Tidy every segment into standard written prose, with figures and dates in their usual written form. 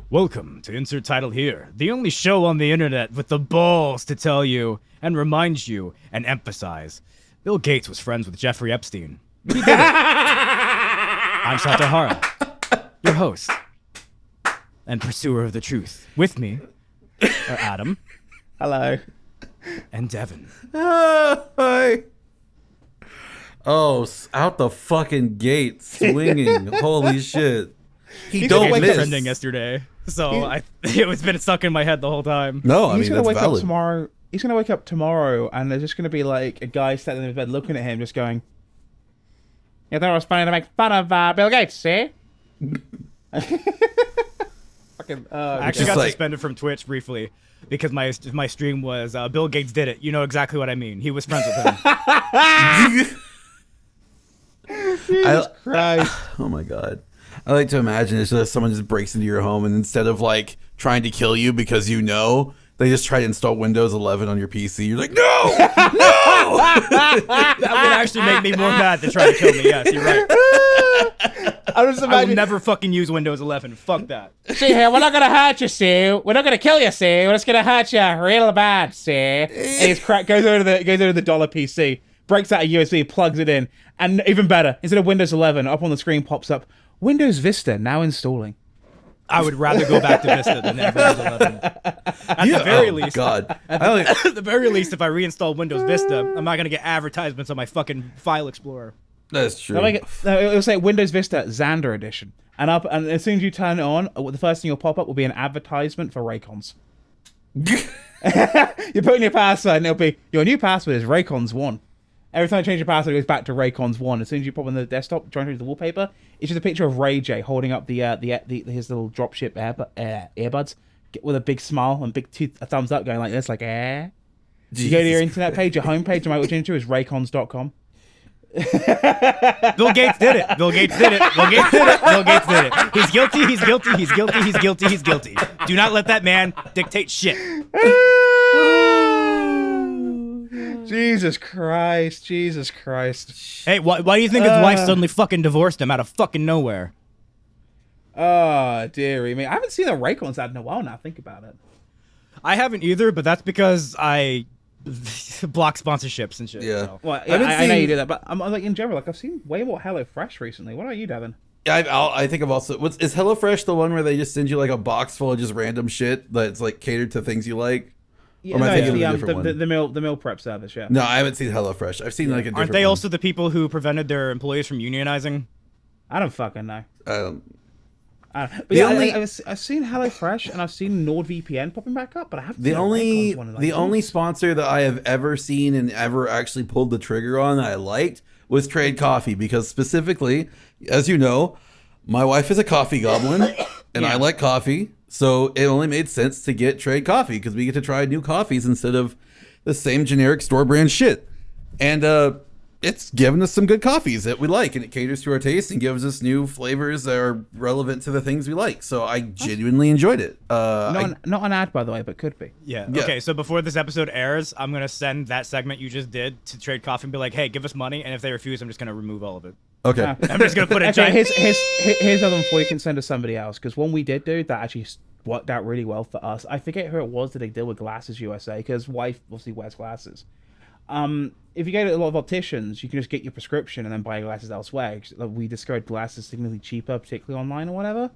Welcome to Insert Title Here, the only show on the internet with the balls to tell you and remind you and emphasize Bill Gates was friends with Jeffrey Epstein. He did it. I'm Satahara, your host and pursuer of the truth. With me are Adam. Hello. And Devon. Hi. Oh, out the fucking gate, swinging. Holy shit. He don't It was miss. trending yesterday, so it's been stuck in my head the whole time. No, I He's mean, gonna that's wake valid. up tomorrow. He's gonna wake up tomorrow, and there's just gonna be like a guy sitting in his bed looking at him, just going, "You thought it was funny to make fun of Bill Gates, see?" Fucking. I actually got suspended from Twitch briefly because my stream was Bill Gates did it. You know exactly what I mean. He was friends with him. Jesus Christ! Oh my god. I like to imagine it's just someone just breaks into your home and instead of like trying to kill you because you know, they just try to install Windows 11 on your PC. You're like, no, no. That would actually make me more mad to try to kill me. Yes, you're right. I will never fucking use Windows 11. Fuck that. See here, we're not gonna hurt you, see? We're not gonna kill you, see? We're just gonna hurt you real bad, see? And his crack goes over to the dollar PC, breaks out a USB, plugs it in, and even better, instead of Windows 11, up on the screen pops up Windows Vista now installing. I would rather go back to Vista than Windows 11. At the very least, God. At the very least, if I reinstall Windows Vista, I'm not gonna get advertisements on my fucking file explorer. That's true. It'll say Windows Vista Xander Edition, and as soon as you turn it on, the first thing will pop up will be an advertisement for Raycons. You put in your password, and it'll be your new password is Raycons 1. Every time you change your password, it goes back to Raycons 1. As soon as you pop on the desktop, trying to read the wallpaper, it's just a picture of Ray J holding up his little dropship earbuds with a big smile and a thumbs up going like this, like eh. You go to your internet page, your homepage, and what you're into is raycons.com. Bill Gates did it. Bill Gates did it. Bill Gates did it. Bill Gates did it. He's guilty. He's guilty. He's guilty. He's guilty. He's guilty. Do not let that man dictate shit. Jesus Christ. Jesus Christ. Hey, why do you think his wife suddenly fucking divorced him out of fucking nowhere? Oh, dearie me. I haven't seen a Raycons ad in a while now. Think about it. I haven't either, but that's because I block sponsorships and shit. Yeah. So. Well, I know you do that, but I'm like in general, like I've seen way more HelloFresh recently. What about you, Devin? I think I've also... is HelloFresh the one where they just send you like a box full of just random shit that's like catered to things you like? Yeah, no, it's the meal prep service, yeah. No, I haven't seen HelloFresh. I've seen like a different Aren't they one. also the people who prevented their employees from unionizing? I don't fucking know. But The yeah, only- I've seen HelloFresh and I've seen NordVPN popping back up, but I haven't The seen only a Raycons one in, like, the only years. sponsor that I have ever seen and ever actually pulled the trigger on that I liked was Trade Coffee, because specifically, as you know, my wife is a coffee goblin and I like coffee, so it only made sense to get Trade Coffee because we get to try new coffees instead of the same generic store brand shit. And it's given us some good coffees that we like, and it caters to our taste and gives us new flavors that are relevant to the things we like. So I genuinely enjoyed it. Not an ad, by the way, but could be. Yeah. Okay, so before this episode airs, I'm going to send that segment you just did to Trade Coffee and be like, hey, give us money, and if they refuse, I'm just going to remove all of it. Okay. I'm just going to put a Okay, giant... here's another one for you can send to somebody else, because one we did do that actually worked out really well for us. I forget who it was that they deal with Glasses USA, because wife obviously wears glasses. If you go to a lot of opticians, you can just get your prescription and then buy glasses elsewhere. We discovered glasses significantly cheaper, particularly online or whatever.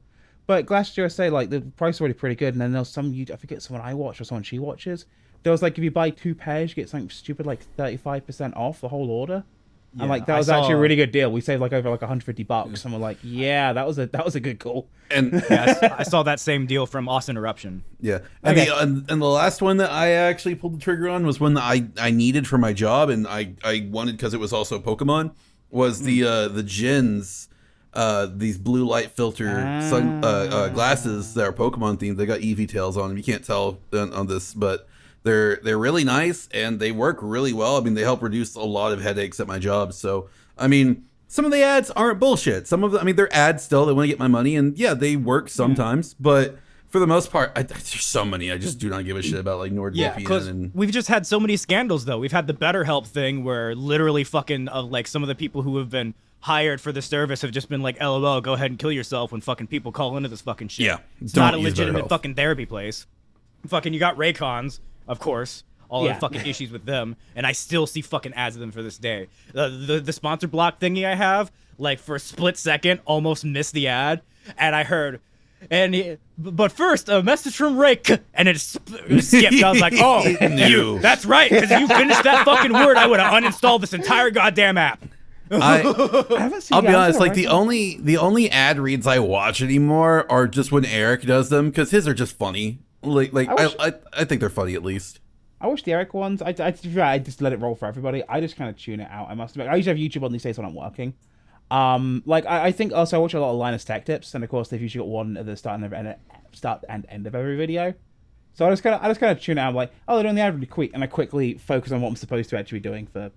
But Glasses USA, like, the price is already pretty good. And then there's I forget someone I watch or someone she watches. There was like, if you buy 2 pairs, you get something stupid like 35% off the whole order. Yeah, and like that was actually a really good deal. We saved like over like $150, and we're like, yeah, that was a good call. And yeah, I saw that same deal from Austin Eruption. yeah, and the last one that I actually pulled the trigger on was one that I needed for my job, and I wanted because it was also Pokemon. Was the Gens, these blue light filter glasses that are Pokemon themed. They got Eevee tails on them. You can't tell on this, but they're really nice and they work really well. I mean, they help reduce a lot of headaches at my job. So I mean, some of the ads aren't bullshit. Some of them, I mean, they're ads still. They want to get my money, and yeah, they work sometimes. But for the most part, there's so many. I just do not give a shit about like NordVPN. Yeah, because we've just had so many scandals, though. We've had the BetterHelp thing where literally fucking like some of the people who have been hired for the service have just been like, LOL, go ahead and kill yourself when fucking people call into this fucking shit. Yeah, It's don't not a use legitimate BetterHealth. fucking therapy place. Fucking, you got Raycons, of course. All Yeah. the fucking issues with them, and I still see fucking ads of them for this day. The sponsor block thingy I have, like for a split second, almost missed the ad, and I heard, but first a message from Ray, and it skipped. I was like, oh, you, that's right, because you finished that fucking word, I would have uninstalled this entire goddamn app. I haven't seen I'll the be ads honest, for like the only ad reads I watch anymore are just when Eric does them, because his are just funny. Like I think they're funny at least. I watch the Eric ones. I just let it roll for everybody. I just kind of tune it out. I must admit. I usually have YouTube on these days when I'm working. Like I think also I watch a lot of Linus Tech Tips, and of course they've usually got one at the start and end of every video. So I just kind of tune it out. I'm like, oh, they're doing the ad really quick, and I quickly focus on what I'm supposed to actually be doing for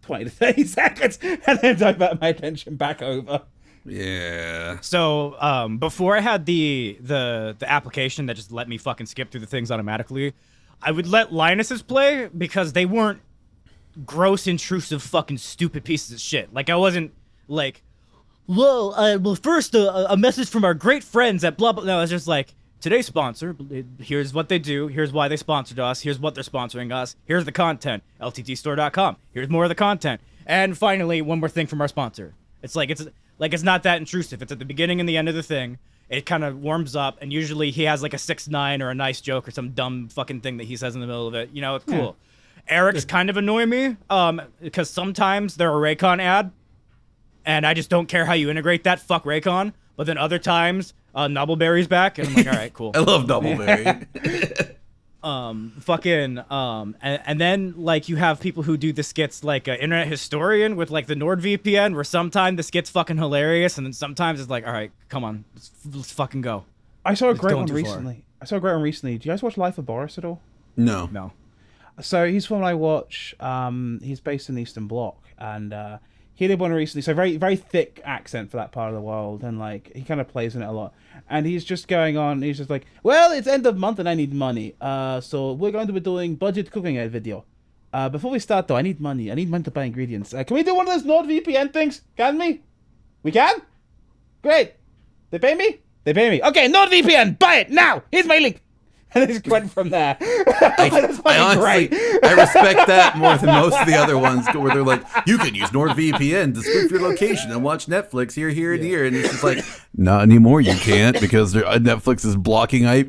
20 to 30 seconds, and then divert my attention back over. Yeah. So before I had the application that just let me fucking skip through the things automatically, I would let Linus's play because they weren't gross, intrusive, fucking stupid pieces of shit. Like, I wasn't like, well, first a message from our great friends at blah blah. No, it's just like, today's sponsor. Here's what they do. Here's why they sponsored us. Here's what they're sponsoring us. Here's the content. LTTstore.com. Here's more of the content. And finally, one more thing from our sponsor. It's not that intrusive. It's at the beginning and the end of the thing. It kind of warms up, and usually he has like a 6ix9ine or a nice joke or some dumb fucking thing that he says in the middle of it. You know, it's cool. Eric's kind of annoy me because sometimes they're a Raycon ad, and I just don't care how you integrate that. Fuck Raycon. But then other times, Nubbleberry's back, and I'm like, all right, cool. I love Doubleberry. And then like you have people who do the skits like Internet Historian with like the NordVPN, where sometimes the skit's fucking hilarious, and then sometimes it's like, all right, come on, let's fucking go. I saw a It's great going one too recently. Do you guys watch Life of Boris at all? No. No. So he's one I watch. He's based in Eastern Bloc, and he did one recently. So very, very thick accent for that part of the world, and like he kind of plays in it a lot. And he's just going on. He's just like, well, it's end of month and I need money. So we're going to be doing budget cooking video. Before we start though, I need money. I need money to buy ingredients. Can we do one of those NordVPN things? Can we? We can? Great. They pay me? They pay me. Okay, NordVPN, buy it now. Here's my link. And it just went from there. That's I honestly, great. I respect that more than most of the other ones where they're like, you can use NordVPN to spoof your location and watch Netflix here, and here. And it's just like, not anymore, you can't, because Netflix is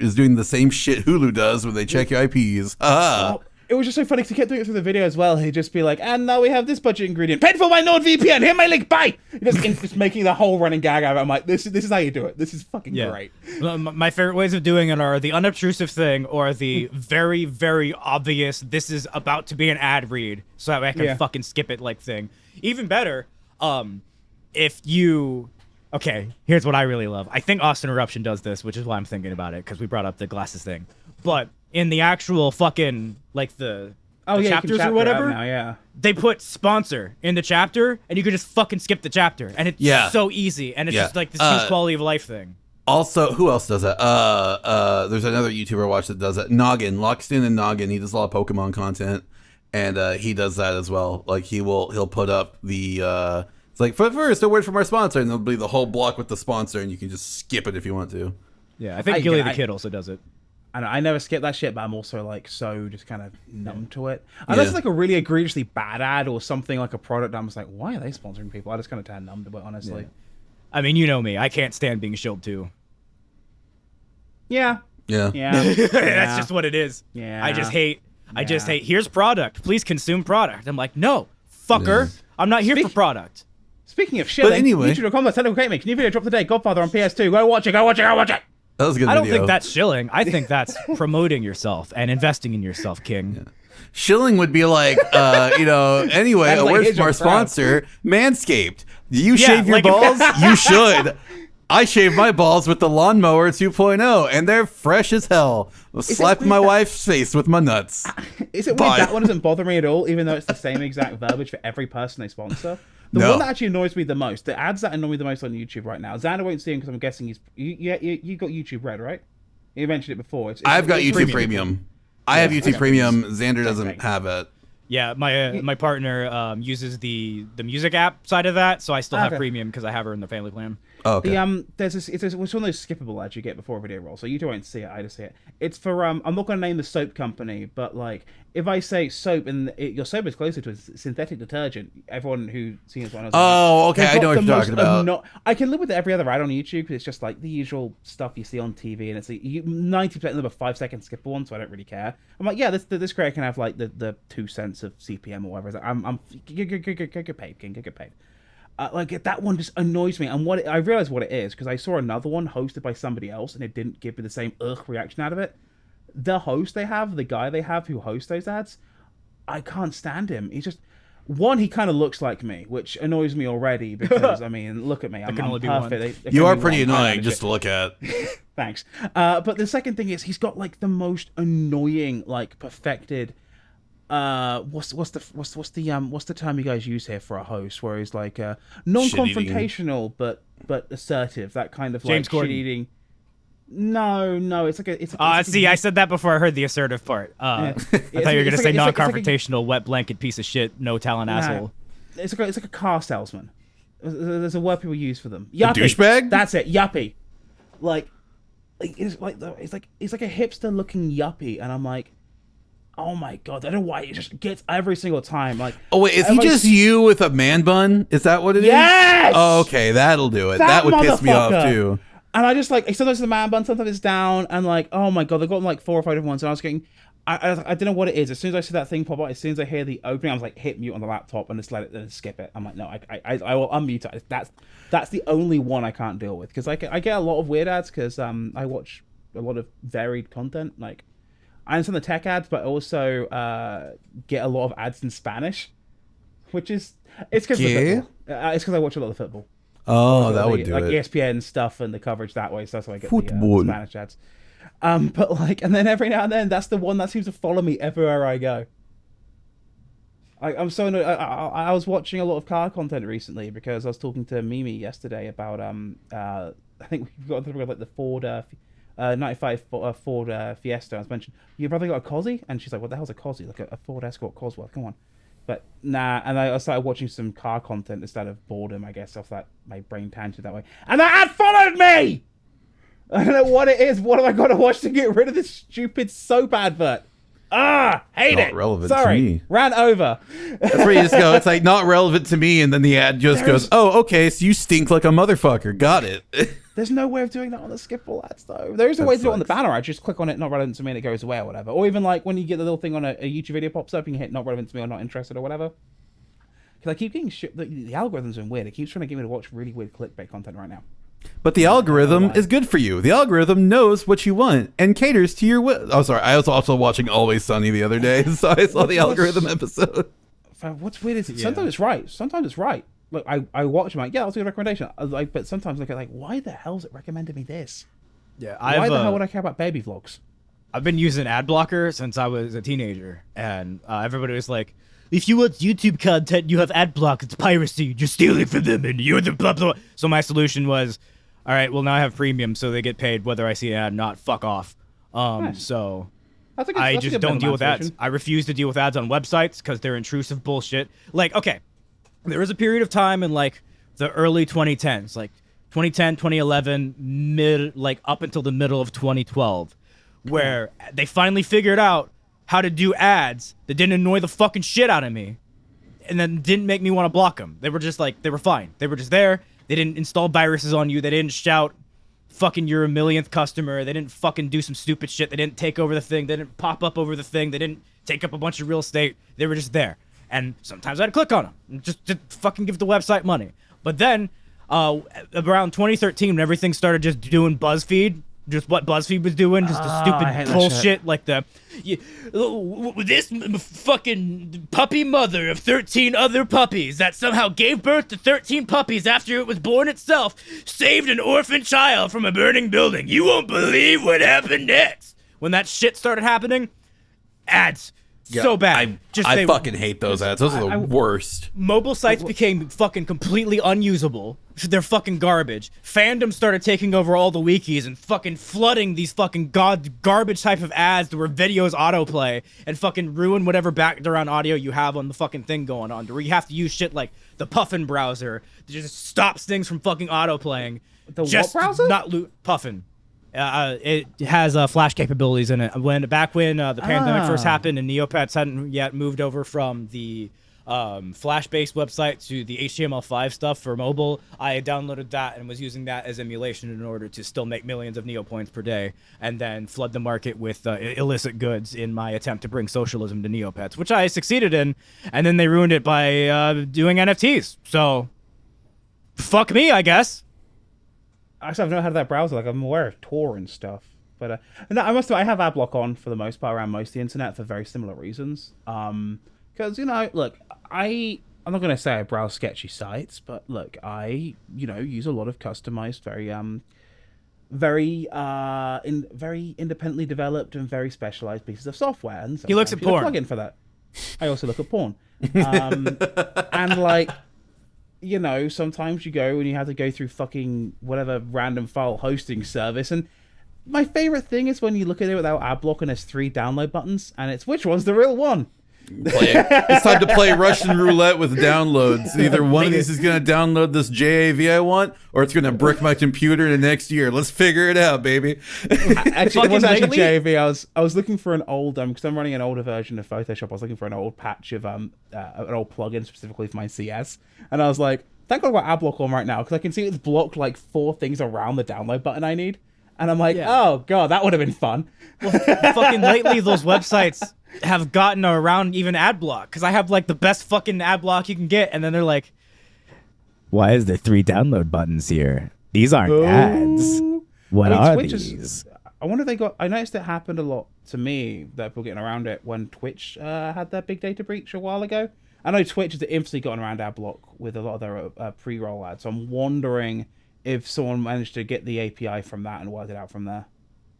is doing the same shit Hulu does when they check your IPs. Oh, it was just so funny because he kept doing it through the video as well. He'd just be like, and now we have this budget ingredient. Paid for by NordVPN. Here my link. Bye. Just making the whole running gag out of it. I'm like, this is how you do it. This is fucking great. My favorite ways of doing it are the unobtrusive thing or the very, very obvious, this is about to be an ad read, so that way I can fucking skip it like thing. Even better, if you... Okay, here's what I really love. I think Austin Eruption does this, which is why I'm thinking about it, because we brought up the glasses thing. But in the actual fucking, like, the chapters or whatever, now, they put sponsor in the chapter, and you can just fucking skip the chapter. And it's so easy, and it's just like this huge quality of life thing. Also, who else does that? There's another YouTuber I watch that does that. Noggin, Lockstin and Noggin. He does a lot of Pokemon content, and he does that as well. Like he'll put up the it's like, first a word from our sponsor, and there'll be the whole block with the sponsor, and you can just skip it if you want to. Yeah, I think Gilly the Kid also does it. I never skip that shit, but I'm also like so just kind of numb to it. Unless it's like a really egregiously bad ad or something like a product, I'm just like, why are they sponsoring people? I just kind of turn numb to it, honestly. Yeah. I mean, you know me. I can't stand being shilled to. Yeah. Yeah. That's just what it is. Yeah. I just hate. Here's product. Please consume product. I'm like, no, fucker. I'm not here for product. Speaking of shilling, anyway, YouTube.com/technical great mix. New video dropped today. Godfather on PS2. Go watch it. Go watch it. Go watch it. That was a good I don't video. think that's shilling. I think that's promoting yourself and investing in yourself, King. Yeah. Shilling would be like, anyway, a word from our sponsor, Manscaped. Do you shave your balls? You should. I shave my balls with the Lawnmower 2.0, and they're fresh as hell. I'll slap my wife's face with my nuts. Is it weird that one doesn't bother me at all, even though it's the same exact verbiage for every person they sponsor? The one that actually annoys me the most, the ads that annoy me the most on YouTube right now, Xander won't see him because I'm guessing you got YouTube Red, right? You mentioned it before. I've got YouTube Premium. I have YouTube Premium. Xander doesn't have it. Yeah, my partner uses the music app side of that, so I still have premium because I have her in the family plan. Oh, okay. There's this, it's one of those skippable ads you get before a video roll, so you don't see it, I just see it. It's for I'm not going to name the soap company, but like if I say soap and your soap is closer to a synthetic detergent, everyone who sees one. Oh, okay, I know what you're talking about. I can live with every other ad on YouTube because it's just like the usual stuff you see on TV, and it's like 90% of them are 5 second skippable ones, so I don't really care. I'm like, yeah, this creator can have like the 2 cents of CPM or whatever. It's like, I'm get paid. Like that one just annoys me, and I realized what it is because I saw another one hosted by somebody else, and it didn't give me the same reaction out of it. The host they have, the guy they have who hosts those ads, I can't stand him. He's just he kind of looks like me, which annoys me already because I mean, look at me, I'm perfect. You are pretty annoying just to look at. Thanks. But the second thing is he's got like the most annoying, like perfected. What's the term you guys use here for a host where he's like non-confrontational but assertive, that kind of James like Corden. shit-eating. No, it's like I said that before I heard the assertive part. I thought you were gonna say non-confrontational, wet blanket piece of shit, no talent asshole. It's like a car salesman. There's a word people use for them. Yuppie. Douchebag? That's it. Yuppie. It's like a hipster looking yuppie, and I'm like, oh my god, I don't know why it just gets every single time. Like, oh wait, is he just you with a man bun? Is that what it is? Yes! Oh, okay, that'll do it. That would piss me off too. And I just like sometimes the man bun, sometimes it's down, and like, oh my god, they've got like 4 or 5 different ones, and I was getting, I don't know what it is. As soon as I see that thing pop up, as soon as I hear the opening, I was like, hit mute on the laptop and just let it, then skip it. I'm like, no, I will unmute it. That's the only one I can't deal with because I get a lot of weird ads because I watch a lot of varied content. Like, I understand the tech ads, but I also get a lot of ads in Spanish, which is it's because it's because I watch a lot of football. Oh, that would do like it. ESPN stuff and the coverage that way, so that's why I get Football. the Spanish ads. But like, and then every now and then, that's the one that seems to follow me everywhere I go. I'm so annoyed. I was watching a lot of car content recently because I was talking to Mimi yesterday about I think we've got to talk about like the Ford 95 Ford Fiesta. I was mentioning your brother got a Cosy, and she's like, "What the hell's a Cosy? Like a Ford Escort Cosworth? Come on." But nah, and I started watching some car content instead of boredom, I guess, off that my brain tangent that way. And that ad followed me! I don't know what it is. What have I got to watch to get rid of this stupid soap advert? Hate Not it. relevant Sorry, to me. ran over. That's where you just go, it's like not relevant to me, and then the ad just goes, oh, okay, so you stink like a motherfucker. Got it. There's no way of doing that on the skippable ads, though. There is a way to do it on the banner ad. Just click on it, not relevant to me, and it goes away or whatever. Or even like when you get the little thing on a YouTube video pops up, and you hit not relevant to me or not interested or whatever. Because I keep getting the algorithm's been weird. It keeps trying to get me to watch really weird clickbait content right now. But the algorithm is good for you. The algorithm knows what you want and caters to your Oh, sorry. I was also watching Always Sunny the other day, so I saw the algorithm episode. What's weird is sometimes it's right. Sometimes it's right. Look, I watch. I'm like, yeah, I'll do a recommendation. But sometimes I get like, why the hell is it recommending me this? Yeah, why the hell would I care about baby vlogs? I've been using ad blocker since I was a teenager, and everybody was like, if you want YouTube content, you have ad block. It's piracy. You're stealing from them, and you're the blah, blah. So my solution was, all right, well, now I have premium, so they get paid whether I see an ad or not. Fuck off. Nice. So that's I just don't deal with ads. solution. I refuse to deal with ads on websites because they're intrusive bullshit. Like, okay, there was a period of time in, like, the early 2010s, like 2010, 2011, like, up until the middle of 2012, where they finally figured out how to do ads that didn't annoy the fucking shit out of me and then didn't make me want to block them. They were just like, they were fine. They were just there. They didn't install viruses on you. They didn't shout, fucking you're a millionth customer. They didn't fucking do some stupid shit. They didn't take over the thing. They didn't pop up over the thing. They didn't take up a bunch of real estate. They were just there. And sometimes I'd click on them and just to fucking give the website money. But then, around 2013, when everything started just doing BuzzFeed, just what BuzzFeed was doing, just the stupid bullshit, like this fucking puppy mother of 13 other puppies that somehow gave birth to 13 puppies after it was born itself, saved an orphan child from a burning building. You won't believe what happened next. When that shit started happening, ads. Yeah, so bad. I fucking hate those ads. Those are the worst. Mobile sites became fucking completely unusable they're fucking garbage. Fandom started taking over all the wikis and fucking flooding these fucking garbage type of ads where videos autoplay and fucking ruin whatever background audio you have on the fucking thing going on. Where you have to use shit like the Puffin browser that just stops things from fucking autoplaying. The just what browser? Not Puffin. It has Flash capabilities in it. Back when the pandemic first happened and Neopets hadn't yet moved over from the Flash-based website to the HTML5 stuff for mobile, I downloaded that and was using that as emulation in order to still make millions of Neopoints per day and then flood the market with illicit goods in my attempt to bring socialism to Neopets, which I succeeded in, and then they ruined it by doing NFTs. So, fuck me, I guess. Actually, I've never had that browser. Like, I'm aware of Tor and stuff. But, no, I must admit, I have Adblock on for the most part around most of the internet for very similar reasons. Because, you know, look, I'm not going to say I browse sketchy sites, but look, I, you know, use a lot of customized, very independently developed and very specialized pieces of software. And he looks at porn. Plug in for that. I also look at porn. And, like, you know, sometimes you go and you have to go through fucking whatever random file hosting service. And my favorite thing is when you look at it without Adblock and there's 3 download buttons, and it's which one's the real one. It's time to play Russian roulette with downloads. Either one of these is going to download this JAV I want, or it's going to brick my computer the next year. Let's figure it out, baby. Actually, it wasn't actually JAV. I was looking for an old because I'm running an older version of Photoshop. I was looking for an old patch of an old plugin specifically for my CS, and I was like, thank God I got Adblock on right now because I can see it's blocked like 4 things around the download button I need, and I'm like, oh god, that would have been fun. Well, fucking lately, those websites have gotten around even ad block because I have like the best fucking ad block you can get, and then they're like, "Why is there 3 download buttons here? These aren't ads. What are these?" I wonder if they got. I noticed it happened a lot to me that people getting around it when Twitch had their big data breach a while ago. I know Twitch has infamously gotten around ad block with a lot of their pre-roll ads. So I'm wondering if someone managed to get the API from that and work it out from there.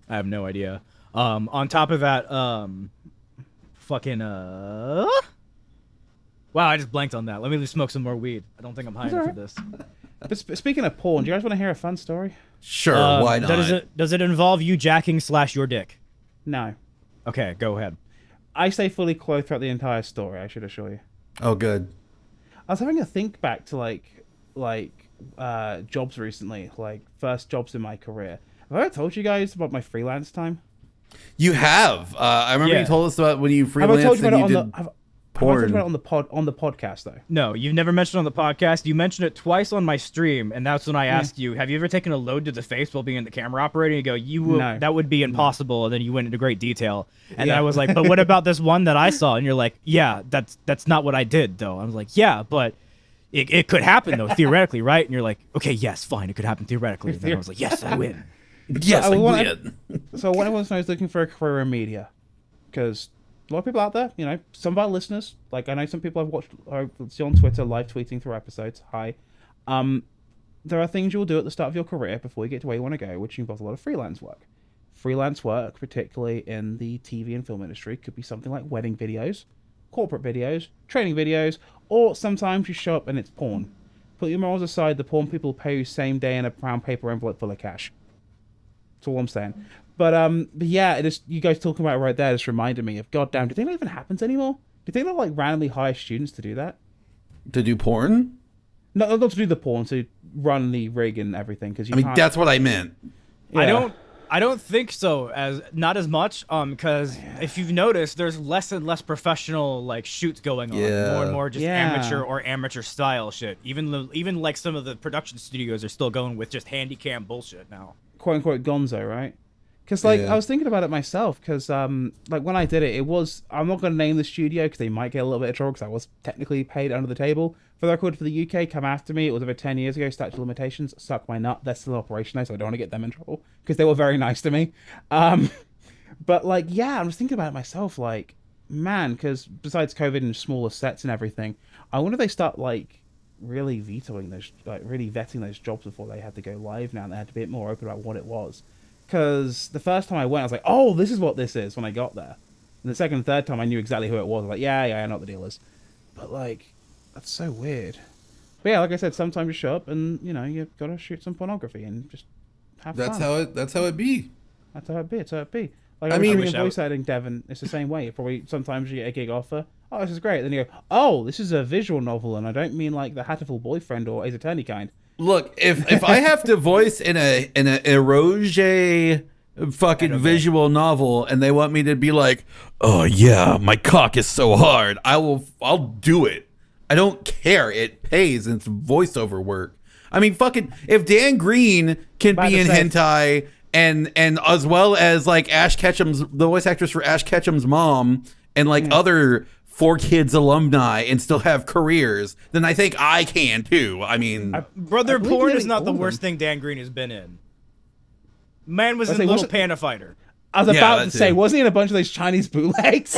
I have no idea. On top of that, fucking wow, I just blanked on that. Let me just smoke some more weed. I don't think I'm high enough for this. But speaking of porn, do you guys want to hear a fun story? Sure, why not? Does it involve you jacking / your dick? No. Okay, go ahead. I stay fully clothed throughout the entire story, I should assure you. Oh, good. I was having a think back to like jobs recently, like first jobs in my career. Have I ever told you guys about my freelance time? You have. I remember you told us about when you freelanced and you did porn. Have I told you about it on the podcast though? No, you've never mentioned it on the podcast. You mentioned it twice on my stream, and that's when I asked you, have you ever taken a load to the face while being the camera operator? And you go, No. That would be impossible. And then you went into great detail. And then I was like, but what about this one that I saw? And you're like, yeah, that's not what I did though. I was like, yeah, but it could happen though, theoretically, right? And you're like, okay, yes, fine, it could happen theoretically. And then I was like, yes, I win. Yes, I did. So when I was looking for a career in media, because a lot of people out there, you know, some of our listeners, like I know some people I've watched see on Twitter live tweeting through episodes. Hi, there are things you'll do at the start of your career before you get to where you want to go, which involves a lot of freelance work. Freelance work, particularly in the TV and film industry, could be something like wedding videos, corporate videos, training videos, or sometimes you show up and it's porn. Put your morals aside, the porn people pay you same day in a brown paper envelope full of cash. That's all I'm saying. But yeah, you guys talking about it right there just reminded me of, goddamn, do you think that even happens anymore? Do you think they'll like randomly hire students to do that? To do porn? No, not to do the porn, to run the rig and everything. Because that's what I meant. Yeah. I don't think so, not as much, because if you've noticed, there's less and less professional like shoots going on, more and more just amateur or amateur style shit. Even like some of the production studios are still going with just handy cam bullshit now. Quote unquote gonzo, right? Because I was thinking about it myself. Because like when I did it, I'm not going to name the studio because they might get a little bit of trouble because I was technically paid under the table. For the record, for the UK, come after me. It was over 10 years ago. Statute of limitations. Suck my nut. They're still in operation, so I don't want to get them in trouble because they were very nice to me. But like, yeah, I was thinking about it myself. Like, man, because besides COVID and smaller sets and everything, I wonder if they start like really vetoing those, like really vetting those jobs before they had to go live now, and they had to be a bit more open about what it was. Because the first time I went, I was like, oh, this is what this is when I got there. And the second and third time, I knew exactly who it was. I was like, yeah, I know what the deal is. But like, that's so weird. But yeah, like I said, sometimes you show up and you gotta shoot some pornography and just have That's fun. That's how it be. That's how it be. It's how it be. Like I mean, in voice acting, Devon, it's the same way. Probably sometimes you get a gig offer. Oh, this is great. Then you go, oh, this is a visual novel, and I don't mean like the Hatterful Boyfriend or Ace Attorney kind. Look, if I have to voice in a eroge fucking visual novel, and they want me to be like, oh yeah, my cock is so hard, I'll do it. I don't care. It pays, and it's voiceover work. I mean, fucking, if Dan Green can be in hentai, and as well as like Ash Ketchum's, the voice actress for Ash Ketchum's mom, and like other 4Kids alumni, and still have careers, then I think I can too. I mean, brother, porn is not the worst thing Dan Green has been in. Man was in Little Panda Fighter. I was about to say, wasn't he in a bunch of those Chinese bootlegs?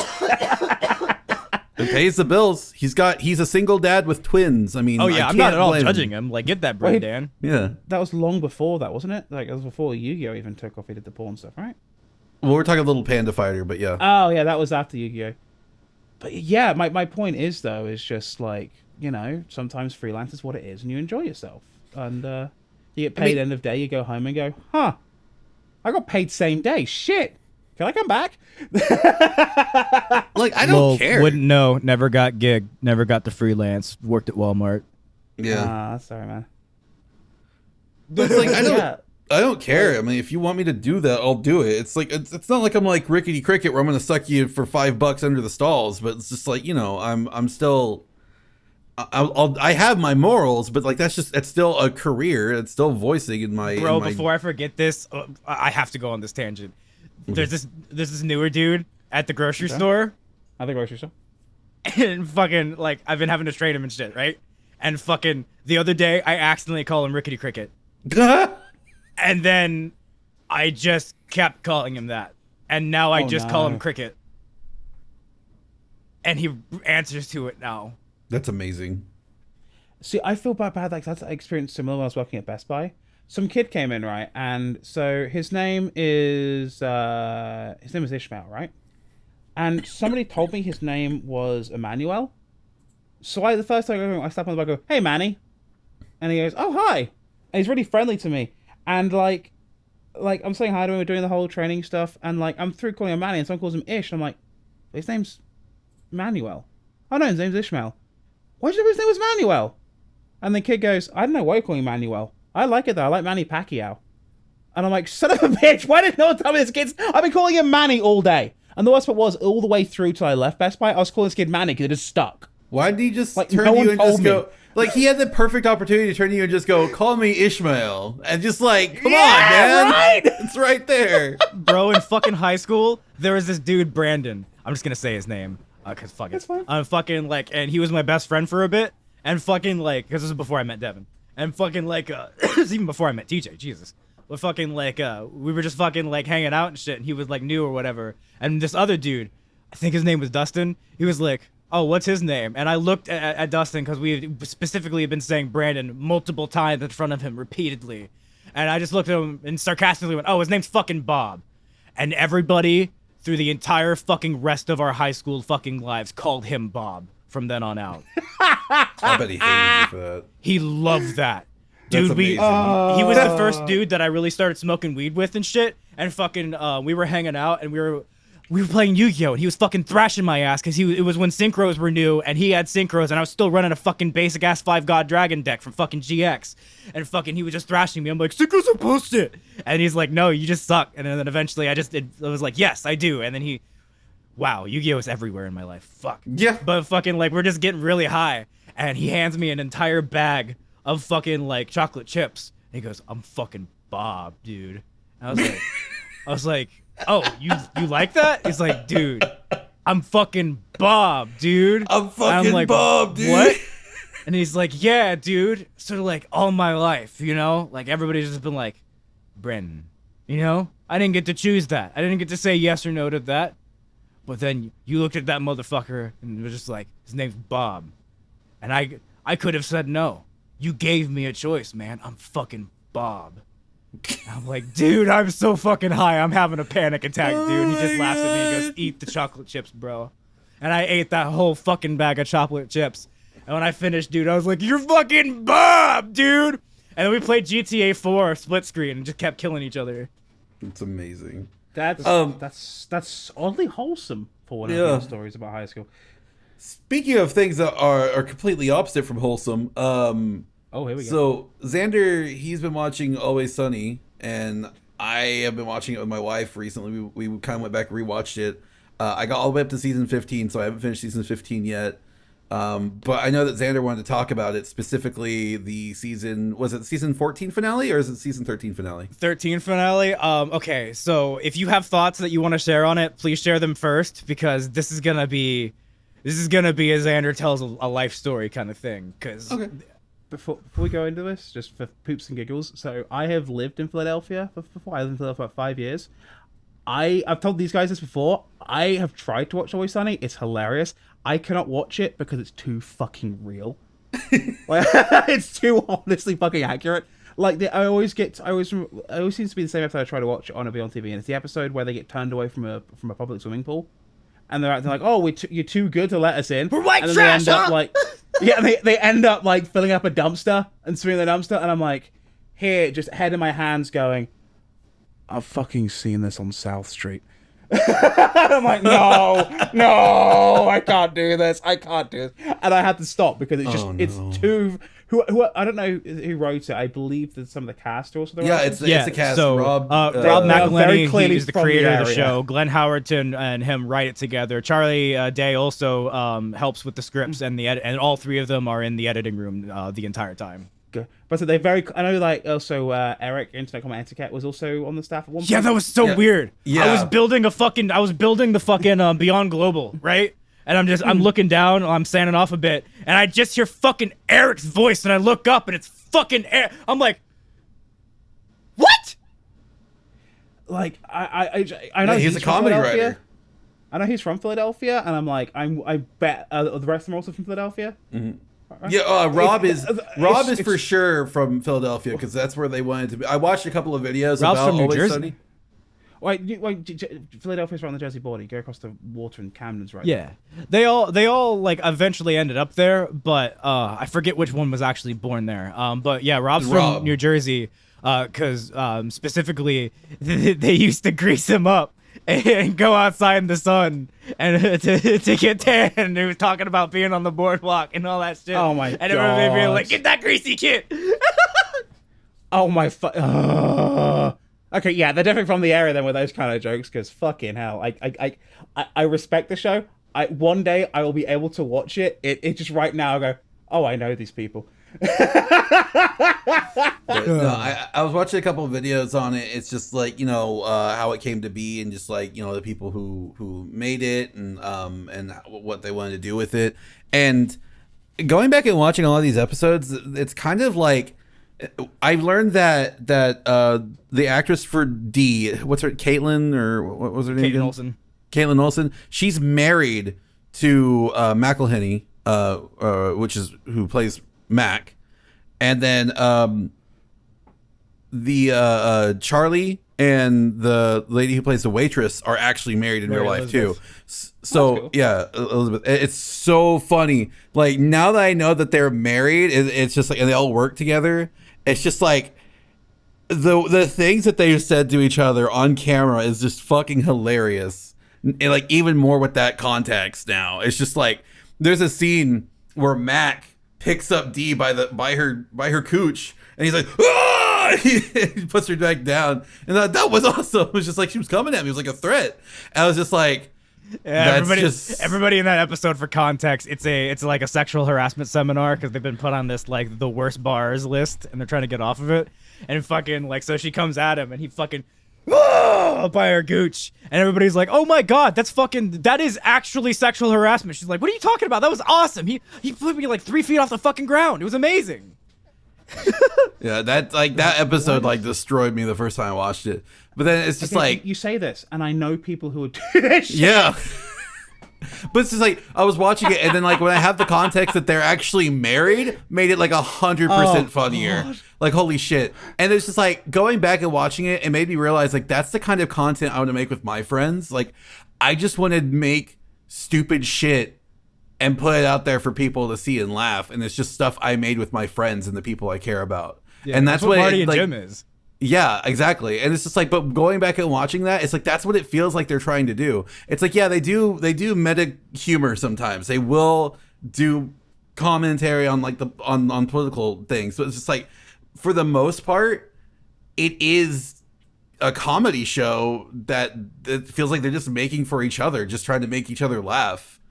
It pays the bills. He's a single dad with twins. I mean, oh yeah, I'm not at all judging him. Like, get that bread, Dan. Yeah, that was long before that, wasn't it? Like, it was before Yu-Gi-Oh even took off. He did the porn stuff, right? Well, we're talking Little Panda Fighter, but yeah. Oh yeah, that was after Yu-Gi-Oh. But yeah, my point is though, is just like, sometimes freelance is what it is, and you enjoy yourself, and you get paid end of day. You go home and go, huh? I got paid same day. Shit. Can I come back? Like, I don't care. Wouldn't know. Never got gig. Never got the freelance. Worked at Walmart. Yeah. Sorry, man. But it's like, I don't care. I mean, if you want me to do that, I'll do it. It's like, it's not like I'm like Rickety Cricket where I'm going to suck you for $5 under the stalls, but it's just like, I'm still, I have my morals, but like, it's still a career. It's still voicing in my, bro, before I forget this, I have to go on this tangent. There's this newer dude at the grocery store. At the grocery store. And fucking, like, I've been having to train him and shit, right? And fucking, the other day, I accidentally call him Rickety Cricket. And then I just kept calling him that. And now I just call him Cricket. And he answers to it now. That's amazing. See, I feel bad. Like, that's an experience similar when I was working at Best Buy. Some kid came in, right? And so his name is Ishmael, right? And somebody told me his name was Emmanuel. So the first time I step on the bar, I go, hey, Manny. And he goes, oh, hi. And he's really friendly to me. And like I'm saying hi to him, we're doing the whole training stuff. And like, I'm through calling him Manny and someone calls him Ish. And I'm like, his name's Manuel. Oh no, his name's Ishmael. Why did you know his name was Manuel? And the kid goes, I don't know why you're calling him Manuel. I like it though. I like Manny Pacquiao. And I'm like, son of a bitch, why didn't no one tell me this kid's... I've been calling him Manny all day. And the worst part was, all the way through till I left Best Buy, I was calling this kid Manny because it just stuck. Why did he just like, turn no to you and just go... me. Like, he had the perfect opportunity to turn to you and just go, call me Ishmael. And just like, come on, man. Right? It's right there. Bro, in fucking high school, there was this dude, Brandon. I'm just going to say his name. Because fuck it. That's fine. I'm fucking like... And he was my best friend for a bit. And fucking like... Because this was before I met Devon. And fucking like... It was even before I met TJ. Jesus. But fucking like... we were just fucking like hanging out and shit. And he was like new or whatever. And this other dude... I think his name was Dustin. He was like... Oh, what's his name? And I looked at Dustin because we specifically have been saying Brandon multiple times in front of him repeatedly. And I just looked at him and sarcastically went, oh, his name's fucking Bob. And everybody through the entire fucking rest of our high school fucking lives called him Bob from then on out. I bet he hated you for that. He loved that. Dude, he was the first dude that I really started smoking weed with and shit. And fucking, we were hanging out and we were playing Yu-Gi-Oh! And he was fucking thrashing my ass because it was when synchros were new and he had synchros and I was still running a fucking basic ass 5-God Dragon deck from fucking GX. And fucking he was just thrashing me. I'm like, synchros are bullshit. And he's like, no, you just suck. And then eventually I was like, yes, I do. And then wow, Yu-Gi-Oh! Is everywhere in my life. Fuck. Yeah. But fucking like, we're just getting really high. And he hands me an entire bag of fucking like chocolate chips. And he goes, I'm fucking Bob, dude. And I was like, oh, you like that? He's like, dude, I'm fucking Bob, dude. I'm fucking like, Bob, dude. What? And he's like, yeah, dude. Sort of like all my life, you know? Like everybody's just been like, Brendan, you know? I didn't get to choose that. I didn't get to say yes or no to that. But then you looked at that motherfucker and was just like, his name's Bob. And I could have said no. You gave me a choice, man. I'm fucking Bob. I'm like, dude, I'm so fucking high. I'm having a panic attack, dude. And he just laughs at me and goes, eat the chocolate chips, bro. And I ate that whole fucking bag of chocolate chips. And when I finished, dude, I was like, "You're fucking Bob, dude!" And then we played GTA 4 split screen and just kept killing each other. It's amazing. That's oddly wholesome for one of those stories about high school. Speaking of things that are completely opposite from wholesome, here we go. So Xander, he's been watching Always Sunny, and I have been watching it with my wife recently. We kind of went back and rewatched it. I got all the way up to season 15, so I haven't finished season 15 yet. But I know that Xander wanted to talk about it, specifically the season, was it season 14 finale or is it season 13 finale? 13 finale. Okay, so if you have thoughts that you want to share on it, please share them first, because this is gonna be a Xander tells a life story kind of thing. Because before we go into this, just for poops and giggles, so I have lived in Philadelphia before. I lived in Philadelphia for about 5 years. I've told these guys this before. I have tried to watch Always Sunny. It's hilarious. I cannot watch it because it's too fucking real. Like, it's too honestly fucking accurate. Like I always seems to be the same episode I try to watch on TV, and it's the episode where they get turned away from a public swimming pool, and they're acting like, "Oh, you're too good to let us in." We're white and then trash, they end huh? up like, yeah, they end up like filling up a dumpster and swimming the dumpster, and I'm like, here, just head in my hands, going, I've fucking seen this on South Street. I'm like, no, I can't do this. And I had to stop because it's just, it's too, who I don't know who wrote it. I believe that some of the cast are also the writers. It's a cast. So Rob McElhenney, he's the from creator the of the area. show. Glenn Howerton and him write it together. Charlie Day also helps with the scripts and the edit, and all three of them are in the editing room the entire time. But so they I know, like, also Eric, Internet Comment Etiquette, was also on the staff at one point. Yeah, that was so weird. Yeah. I was building the fucking Beyond Global, right? And I'm looking down, I'm standing off a bit, and I just hear fucking Eric's voice, and I look up, and it's fucking Eric. I'm like, what? Like, I know he's a comedy writer. I know he's from Philadelphia, and I'm like, I bet the rest of them are also from Philadelphia. Mm-hmm. Yeah, Rob is for sure from Philadelphia, because that's where they wanted to be. I watched a couple of videos Rob's about from New Always Jersey? Philadelphia's Sunny. right on the Jersey border. You go across the water, and Camden's right. Yeah, they all like eventually ended up there, but I forget which one was actually born there. But yeah, Rob's from New Jersey, because specifically they used to grease him up and go outside in the sun and to get tan. And he was talking about being on the boardwalk and all that shit. Oh my And everybody being God. like, "Get that greasy kid." Oh my Okay, yeah, they're definitely from the area then with those kind of jokes, because fucking hell, I respect the show. One day I will be able to watch it. It just right now I go, oh, I know these people. No, I was watching a couple of videos on it. It's just like, how it came to be, and just like, the people who made it, and what they wanted to do with it. And going back and watching a lot of these episodes, it's kind of like, I've learned that the actress for D, what's her, Caitlin, or what was her name? Caitlin Olsen. She's married to McElhenney, which is who plays Mac, and then the Charlie and the lady who plays the waitress are actually married in real life too. So cool. Yeah, Elizabeth. It's so funny. Like, now that I know that they're married, it's just like, and they all work together. It's just like the things that they've said to each other on camera is just fucking hilarious. And like, even more with that context now. It's just like, there's a scene where Mac picks up D by her cooch, and he's like, ah! He puts her back down, and that was awesome. It was just like, she was coming at me. It was like a threat. And I was just like, yeah, everybody in that episode, for context, it's like a sexual harassment seminar, because they've been put on this like the worst bars list, and they're trying to get off of it. And fucking like, so she comes at him, and he fucking by her gooch, and everybody's like, oh my god, that is actually sexual harassment. She's like, what are you talking about? That was awesome. He put me like 3 feet off the fucking ground. It was amazing. Yeah, that episode like destroyed me the first time I watched it. But then it's just like, you say this, and I know people who would do this shit. Yeah. But it's just like, I was watching it, and then like, when I have the context that they're actually married, made it like 100% funnier. God. Like, holy shit. And it's just like, going back and watching it, it made me realize, like, that's the kind of content I want to make with my friends. Like, I just want to make stupid shit and put it out there for people to see and laugh. And it's just stuff I made with my friends and the people I care about. Yeah, and that's what Marty and like, Jim is. Yeah, exactly. And it's just like, but going back and watching that, it's like that's what it feels like they're trying to do. It's like, yeah, they do meta humor sometimes. They will do commentary on like on political things. So it's just like, for the most part, it is a comedy show that feels like they're just making for each other, just trying to make each other laugh.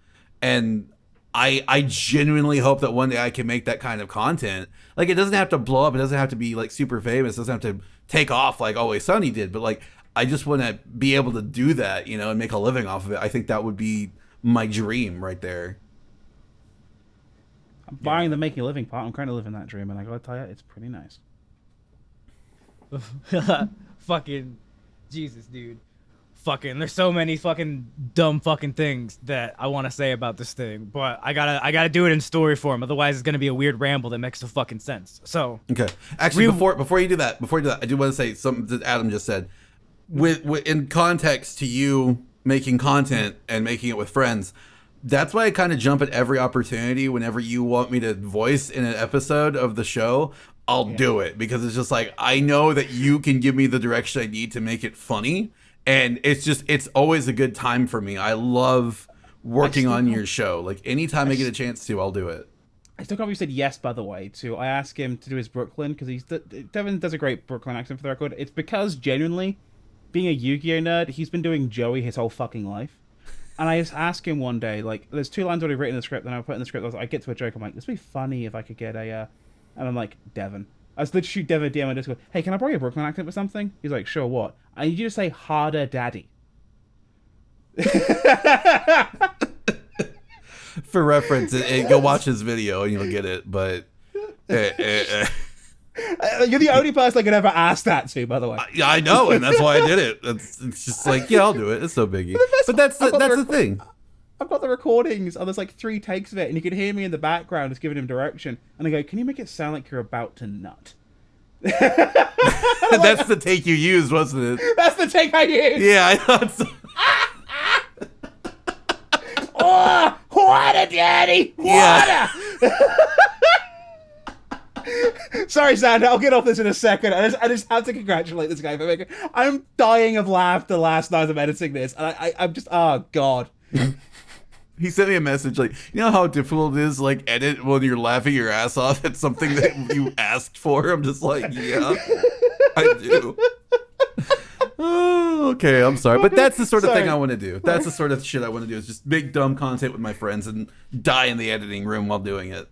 And I genuinely hope that one day I can make that kind of content. Like, it doesn't have to blow up. It doesn't have to be like super famous. It doesn't have to take off like Always Sunny did. But like, I just want to be able to do that, you know, and make a living off of it. I think that would be my dream right there. I'm buying the making a living part. I'm kind of living that dream, and I gotta tell you, it's pretty nice. Fucking Jesus, dude. Fucking, there's so many fucking dumb fucking things that I want to say about this thing, but I gotta do it in story form. Otherwise, it's gonna be a weird ramble that makes no fucking sense. So okay, actually, before you do that, I do want to say something that Adam just said. With in context to you making content and making it with friends, that's why I kind of jump at every opportunity. Whenever you want me to voice in an episode of the show, I'll do it, because it's just like, I know that you can give me the direction I need to make it funny. And it's always a good time for me. I love working on your show. Like, anytime I get a chance to, I'll do it. I still can't believe you said yes, by the way, to I asked him to do his Brooklyn, because Devon does a great Brooklyn accent for the record. It's because, genuinely, being a Yu-Gi-Oh nerd, he's been doing Joey his whole fucking life. And I just asked him one day, like, there's 2 lines already written in the script, and I put in the script, I get to a joke, I'm like, this would be funny if I could get a, and I'm like, Devon. I was literally shoot Devon DM on Discord, hey, can I borrow your Brooklyn accent for something? He's like, sure, what? I need you to say harder daddy. For reference, go watch his video and you'll get it, but... You're the only person I could ever ask that to, by the way. I know, and that's why I did it. It's just like, yeah, I'll do it. It's no biggie. But that's the thing. I've got the recordings, and there's like 3 takes of it, and you can hear me in the background just giving him direction. And I go, can you make it sound like you're about to nut? That's the take you used, wasn't it? That's the take I used. Yeah, I thought so. Oh, water, daddy, water. Yeah. Sorry, Xander, I'll get off this in a second. I just have to congratulate this guy for making... I'm dying of laughter last night I'm editing this, and I'm just... Oh, God. He sent me a message like, you know how difficult it is, like, edit when you're laughing your ass off at something that you asked for? I'm just like, yeah, I do. Oh, okay, I'm sorry. But that's the sort of thing I want to do. That's the sort of shit I want to do, is just make dumb content with my friends and die in the editing room while doing it.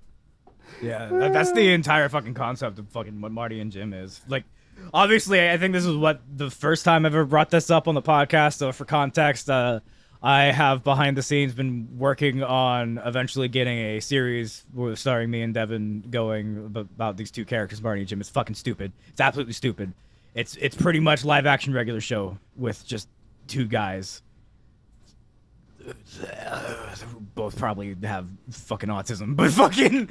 Yeah, that's the entire fucking concept of fucking what Marty and Jim is. Like, obviously, I think this is what the first time I've ever brought this up on the podcast. So for context, I have behind the scenes been working on eventually getting a series starring me and Devon going about these 2 characters, Marty and Jim. It's fucking stupid. It's absolutely stupid. It's pretty much live action regular show with just 2 guys. Both probably have fucking autism, but fucking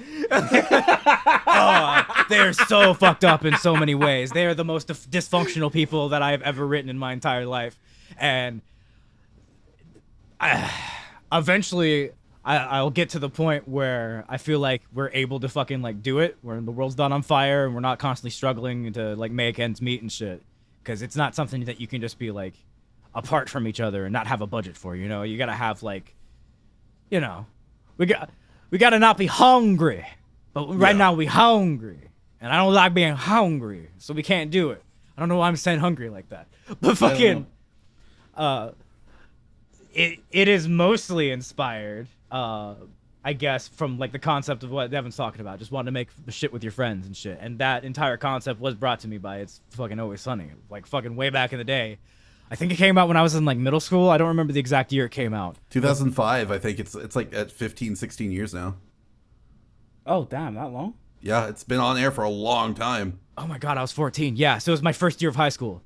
they're so fucked up in so many ways. They are the most dysfunctional people that I have ever written in my entire life, and eventually I'll get to the point where I feel like we're able to fucking like do it, where the world's not on fire and we're not constantly struggling to like make ends meet and shit, because it's not something that you can just be like apart from each other and not have a budget for, you know. You gotta have like, you know, we gotta not be hungry, but right now we hungry, and I don't like being hungry, so we can't do it. I don't know why I'm saying hungry like that, but fucking it is mostly inspired I guess from like the concept of what Devon's talking about, just wanting to make shit with your friends and shit, and that entire concept was brought to me by It's Fucking Always Sunny, like fucking way back in the day. I think it came out when I was in like middle school. I don't remember the exact year it came out. 2005, I think. It's like at 15, 16 years now. Oh, damn, that long? Yeah, it's been on air for a long time. Oh my god, I was 14. Yeah, so it was my first year of high school.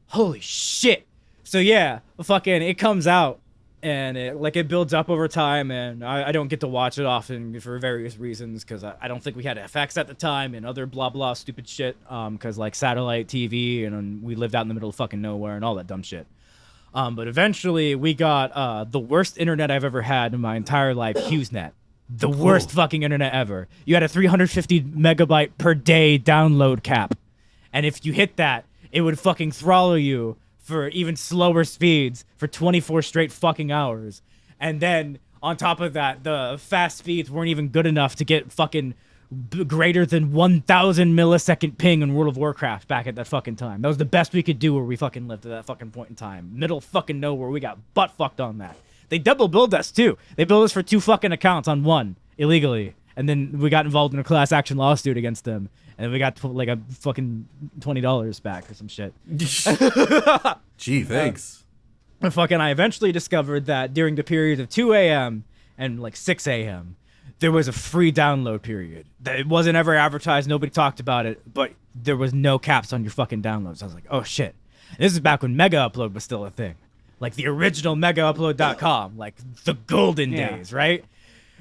Holy shit. So yeah, fucking it comes out and it builds up over time, and I don't get to watch it often for various reasons, because I don't think we had FX at the time and other blah blah stupid shit, because like satellite TV, and we lived out in the middle of fucking nowhere and all that dumb shit. But eventually we got the worst internet I've ever had in my entire life, HughesNet. The worst fucking internet ever. You had a 350 megabyte per day download cap. And if you hit that, it would fucking throttle you for even slower speeds for 24 straight fucking hours. And then on top of that, the fast speeds weren't even good enough to get fucking greater than 1,000 millisecond ping in World of Warcraft back at that fucking time. That was the best we could do where we fucking lived at that fucking point in time. Middle fucking nowhere, we got butt fucked on that. They double billed us too. They billed us for 2 fucking accounts on one illegally, and then we got involved in a class action lawsuit against them, and we got like a fucking $20 back or some shit. Gee, thanks. I eventually discovered that during the period of 2 a.m. and like 6 a.m. there was a free download period. It wasn't ever advertised. Nobody talked about it, but there was no caps on your fucking downloads. I was like, oh shit. And this is back when Mega Upload was still a thing. Like the original megaupload.com, like the golden days, right?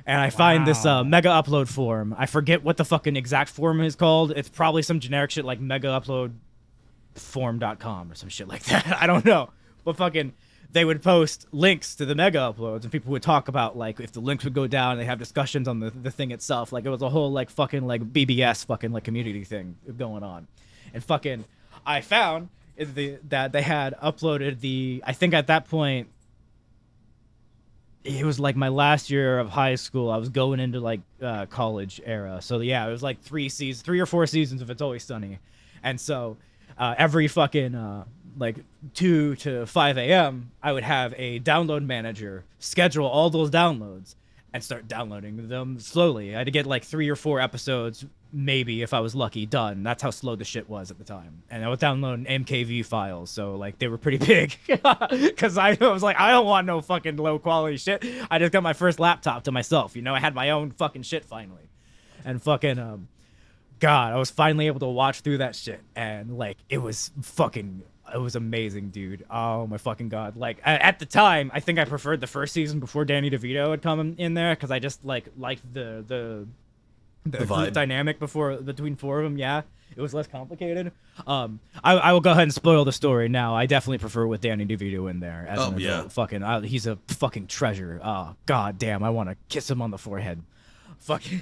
And I find this Mega Upload forum. I forget what the fucking exact forum is called. It's probably some generic shit like megauploadforum.com or some shit like that. I don't know. But fucking, they would post links to the Mega Uploads, and people would talk about, like, if the links would go down, they have discussions on the thing itself. Like, it was a whole, like, fucking, like, BBS fucking, like, community thing going on. And fucking, I found that they had uploaded I think at that point, it was like my last year of high school. I was going into like college era. So yeah, it was like 3 or 4 seasons of It's Always Sunny. And so every fucking like 2 to 5 a.m. I would have a download manager schedule all those downloads and start downloading them slowly. I had to get like 3 or 4 episodes, maybe if I was lucky, done. That's how slow the shit was at the time. And I was downloading MKV files, so like they were pretty big. Because I was like, I don't want no fucking low quality shit. I just got my first laptop to myself, you know. I had my own fucking shit finally. And fucking God, I was finally able to watch through that shit, and like it was amazing, dude. Oh my fucking God. Like at the time, I think I preferred the first season before Danny DeVito had come in there, because I just liked the group dynamic between 4 of them. Yeah, it was less complicated. I will go ahead and spoil the story now. I definitely prefer with Danny DeVito in there as an adult. Fucking he's a fucking treasure. Oh God damn, I want to kiss him on the forehead. Fucking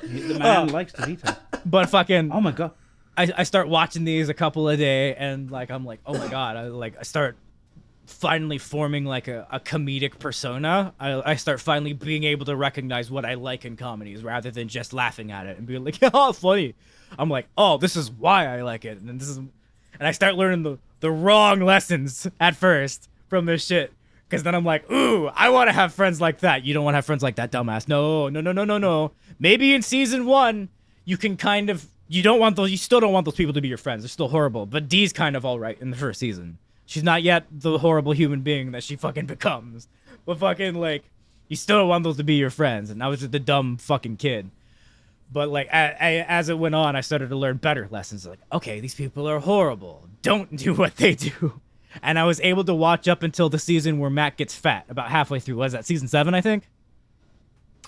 the man likes DeVito. But fucking, oh my God, I start watching these a couple a day, and like I'm like, oh my God, I start finally forming like a comedic persona. I start finally being able to recognize what I like in comedies rather than just laughing at it and being like, oh, funny. I'm like, oh, this is why I like it, and I start learning the wrong lessons at first from this shit. Because then I'm like, ooh, I want to have friends like that. You don't want to have friends like that, dumbass. No. Maybe in season 1, you can kind of, you still don't want those people to be your friends. They're still horrible. But Dee's kind of all right in the first season. She's not yet the horrible human being that she fucking becomes. But fucking, like, you still don't want those to be your friends. And I was just a dumb fucking kid. But, like, as it went on, I started to learn better lessons. Like, okay, these people are horrible. Don't do what they do. And I was able to watch up until the season where Matt gets fat, about halfway through. What is that, season 7, I think?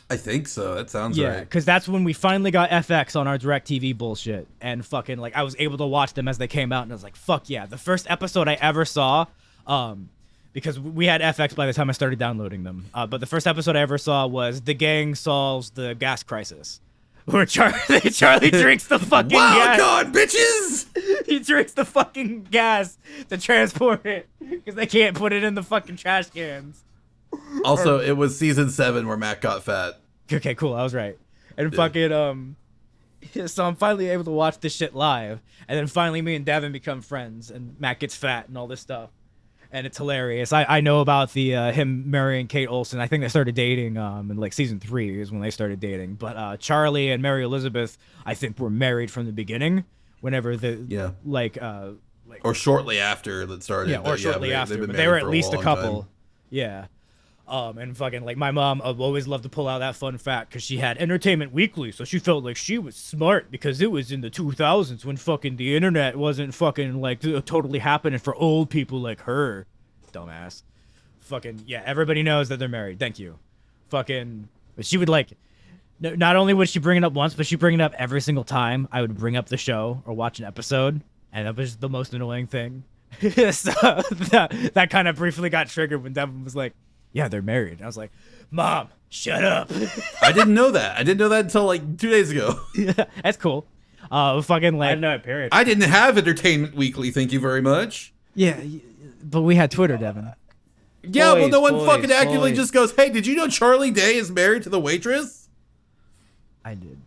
I think so. That sounds right. Yeah, because that's when we finally got FX on our DirecTV bullshit. And fucking, like, I was able to watch them as they came out, and I was like, fuck yeah. The first episode I ever saw, because we had FX by the time I started downloading them. But the first episode I ever saw was The Gang Solves the Gas Crisis. Where Charlie drinks the fucking gas. Wild card, bitches! He drinks the fucking gas to transport it because they can't put it in the fucking trash cans. Also, it was season 7 where Matt got fat. Okay, cool. I was right. And fucking so I'm finally able to watch this shit live, and then finally me and Devin become friends, and Matt gets fat and all this stuff. And it's hilarious. I know about the him marrying Kate Olsen. I think they started dating in like season 3 is when they started dating. But Charlie and Mary Elizabeth, I think, were married from the beginning. Whenever or shortly after that started. Yeah, or shortly after. But they were at least a couple. Time. Yeah. And fucking, like, my mom always loved to pull out that fun fact because she had Entertainment Weekly, so she felt like she was smart because it was in the 2000s when fucking the internet wasn't fucking, like, totally happening for old people like her. Dumbass. Fucking, yeah, everybody knows that they're married. Thank you. Fucking, but she would, like, not only would she bring it up once, but she'd bring it up every single time I would bring up the show or watch an episode. And that was the most annoying thing. So that kind of briefly got triggered when Devin was like, yeah, they're married. And I was like, Mom, shut up. I didn't know that. I didn't know that until like 2 days ago. Yeah, that's cool. Fucking like, I know, period. I didn't have Entertainment Weekly, thank you very much. yeah, but we had Twitter, Devin. Yeah, well, no one Boys, fucking actively boys. just goes, hey, did you know Charlie Day is married to the waitress? I did.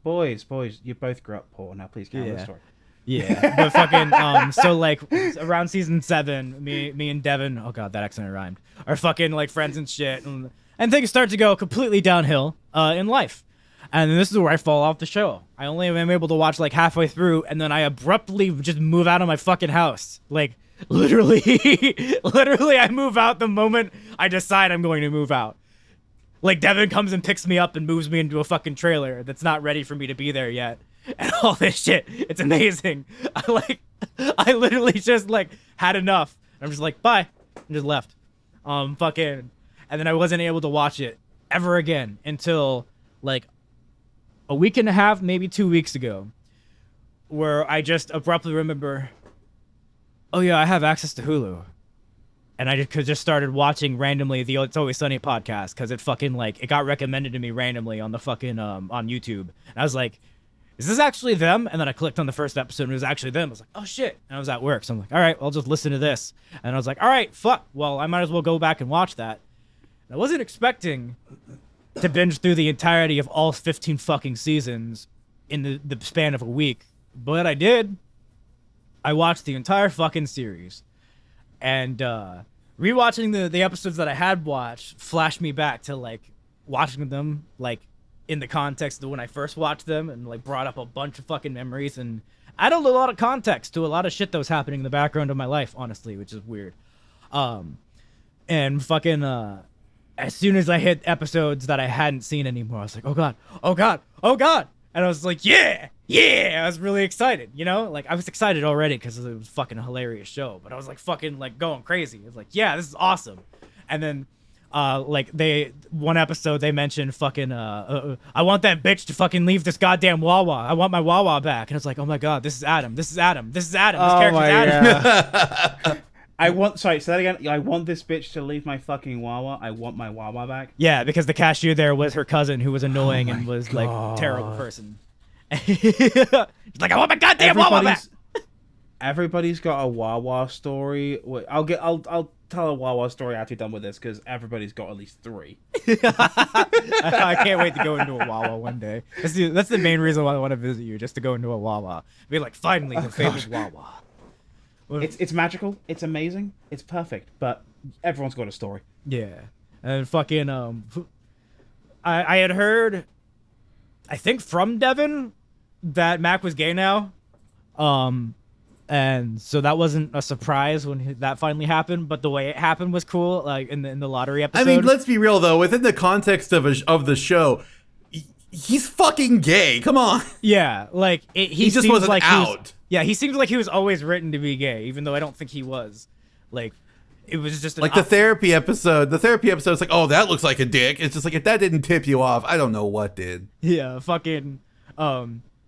Boys, you both grew up poor. Now please carry on the Yeah. story. Yeah, but fucking so like around season 7, me and Devin, oh god, that accident rhymed, are fucking like friends and shit, and things start to go completely downhill in life. And then this is where I fall off the show. I only am able to watch like halfway through, and then I abruptly just move out of my fucking house. Like literally, literally, I move out the moment I decide I'm going to move out. Like Devin comes and picks me up and moves me into a fucking trailer that's not ready for me to be there yet. And all this shit. It's amazing. I literally just like had enough. I'm just like, bye. And just left. Fucking. And then I wasn't able to watch it ever again until like a week and a half, maybe 2 weeks ago, where I just abruptly remember, oh yeah, I have access to Hulu. And I just started watching randomly the It's Always Sunny podcast because it fucking like, it got recommended to me randomly on the fucking, on YouTube. And I was like, is this actually them? And then I clicked on the first episode and it was actually them. I was like, oh shit. And I was at work. So I'm like, all right, I'll just listen to this. And I was like, all right, fuck. Well, I might as well go back and watch that. And I wasn't expecting to binge through the entirety of all 15 fucking seasons in the span of a week. But I did. I watched the entire fucking series. And rewatching the episodes that I had watched flashed me back to like watching them like in the context of when I first watched them, and like brought up a bunch of fucking memories and added a lot of context to a lot of shit that was happening in the background of my life, honestly, which is weird. And fucking as soon as I hit episodes that I hadn't seen anymore, I was like, oh god, oh god, oh god. And I was like, yeah. I was really excited, you know? Like, I was excited already because it was a fucking hilarious show. But I was, like, fucking, like, going crazy. I was like, yeah, this is awesome. And then, like, one episode, they mentioned fucking, I want that bitch to fucking leave this goddamn Wawa. I want my Wawa back. And I was like, oh, my God, this is Adam. This is Adam. This is Adam. This character's Adam. Sorry, say that again. I want this bitch to leave my fucking Wawa. I want my Wawa back. Yeah, because the cashier there was her cousin who was annoying and was, like, a terrible person. He's like, I want my goddamn Wawa back. Everybody's got a Wawa story. I'll tell a Wawa story after you're done with this because everybody's got at least 3. I can't wait to go into a Wawa one day. That's the main reason why I want to visit you, just to go into a Wawa. Be like, finally, the famous Wawa. It's magical. It's amazing. It's perfect. But everyone's got a story. Yeah, and fucking I had heard, I think from Devin, that Mac was gay now, and so that wasn't a surprise when that finally happened. But the way it happened was cool, like in the lottery episode. I mean, let's be real though. Within the context of the show, he's fucking gay. Come on. Yeah, like he just seems wasn't like out. Yeah, he seems like he was always written to be gay, even though I don't think he was. Like, it was just like the therapy episode. The therapy episode's like, oh, that looks like a dick. It's just like, if that didn't tip you off, I don't know what did. Yeah, fucking.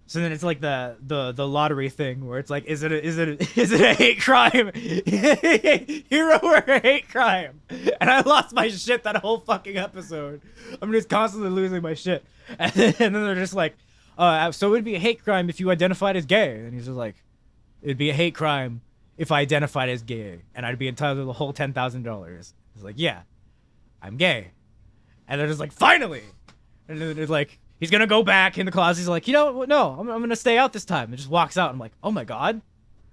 So then it's like the lottery thing where it's like, is it a hate crime? Hero or a hate crime? And I lost my shit that whole fucking episode. I'm just constantly losing my shit. And then they're just like, so it would be a hate crime if you identified as gay. And he's just like, it'd be a hate crime if I identified as gay, and I'd be entitled to the whole $10,000. He's like, yeah, I'm gay. And they're just like, finally. And then it's like, he's gonna go back in the closet. He's like, you know, no, I'm gonna stay out this time. And just walks out. I'm like, oh my god,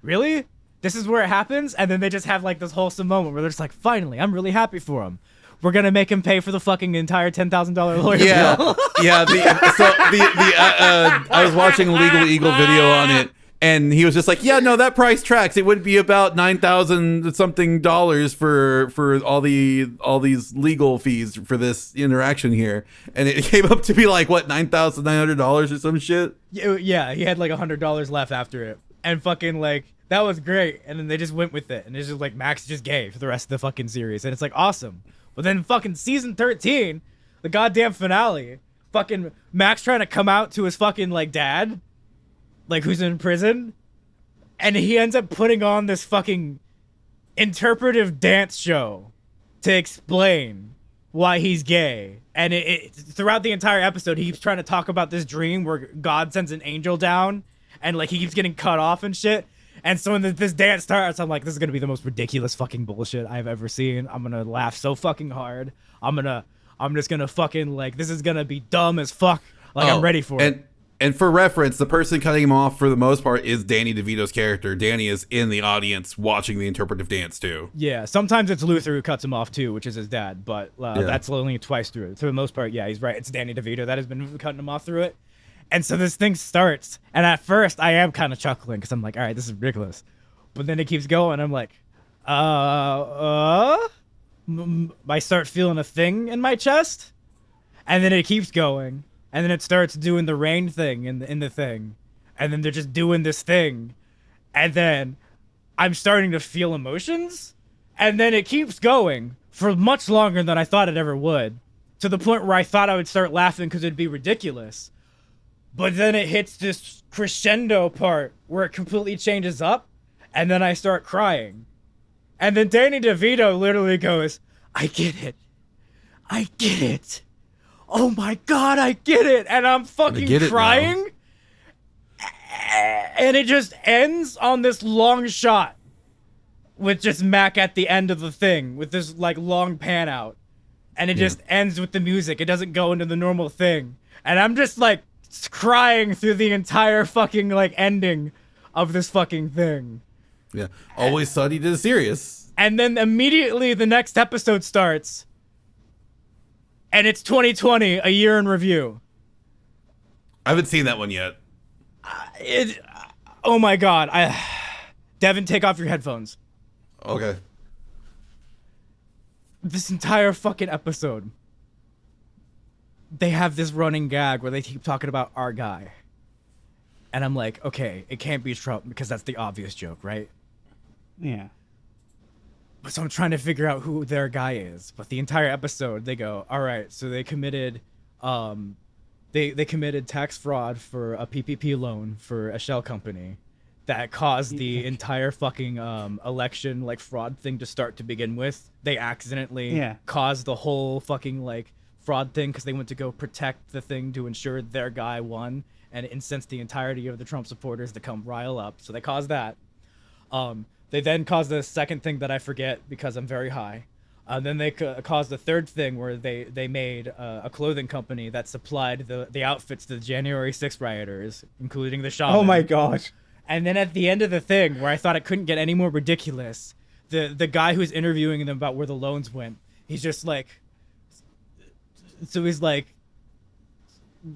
really? This is where it happens? And then they just have like this wholesome moment where they're just like, finally, I'm really happy for him. We're gonna make him pay for the fucking entire $10,000 lawyer bill. Yeah. I was watching a Legal Eagle video on it, and he was just like, yeah, no, that price tracks. It would be about $9,000 something for all these legal fees for this interaction here, and it came up to be like what, $9,900 or some shit. Yeah, he had like $100 left after it, and fucking like that was great. And then they just went with it, and it's just like Max is just gay for the rest of the fucking series, and it's like awesome. But then fucking season 13, the goddamn finale, fucking Max trying to come out to his fucking like dad, like who's in prison, And he ends up putting on this fucking interpretive dance show to explain why he's gay. And it throughout the entire episode, he keeps trying to talk about this dream where God sends an angel down and like he keeps getting cut off and shit. And so when this dance starts, I'm like, this is going to be the most ridiculous fucking bullshit I've ever seen. I'm going to laugh so fucking hard. I'm just going to fucking like, this is going to be dumb as fuck. Like, I'm ready for it. And for reference, the person cutting him off for the most part is Danny DeVito's character. Danny is in the audience watching the interpretive dance too. Yeah, sometimes it's Luther who cuts him off too, which is his dad, but that's only twice through it. For the most part, yeah, he's right. It's Danny DeVito that has been cutting him off through it. And so this thing starts, and at first I am kind of chuckling because I'm like, all right, this is ridiculous. But then it keeps going. I'm like, I start feeling a thing in my chest, and then it keeps going. And then it starts doing the rain thing in the thing. And then they're just doing this thing. And then I'm starting to feel emotions. And then it keeps going for much longer than I thought it ever would. To the point where I thought I would start laughing because it'd be ridiculous. But then it hits this crescendo part where it completely changes up. And then I start crying. And then Danny DeVito literally goes, I get it. I get it. Oh my God, I get it. And I'm fucking crying. And it just ends on this long shot with just Mac at the end of the thing with this like long pan out. And it just ends with the music. It doesn't go into the normal thing. And I'm just like crying through the entire fucking like ending of this fucking thing. Yeah. Always thought he did serious. And then immediately the next episode starts. And it's 2020, a year in review. I haven't seen that one yet. Oh my God. Devin, take off your headphones. Okay. This entire fucking episode, they have this running gag where they keep talking about our guy. And I'm like, okay, it can't be Trump because that's the obvious joke, right? Yeah. So I'm trying to figure out who their guy is. But the entire episode, they go, all right, so they committed they committed tax fraud for a PPP loan for a shell company that caused the entire fucking election like fraud thing to start to begin with. They accidentally caused the whole fucking like fraud thing because they went to go protect the thing to ensure their guy won and incensed the entirety of the Trump supporters to come rile up. So they caused that. They then caused the second thing that I forget because I'm very high. Then they caused the third thing where they made a clothing company that supplied the outfits to the January 6th rioters, including the shaman. Oh my gosh. And then at the end of the thing, where I thought it couldn't get any more ridiculous, the guy who's interviewing them about where the loans went, he's just like, so he's like,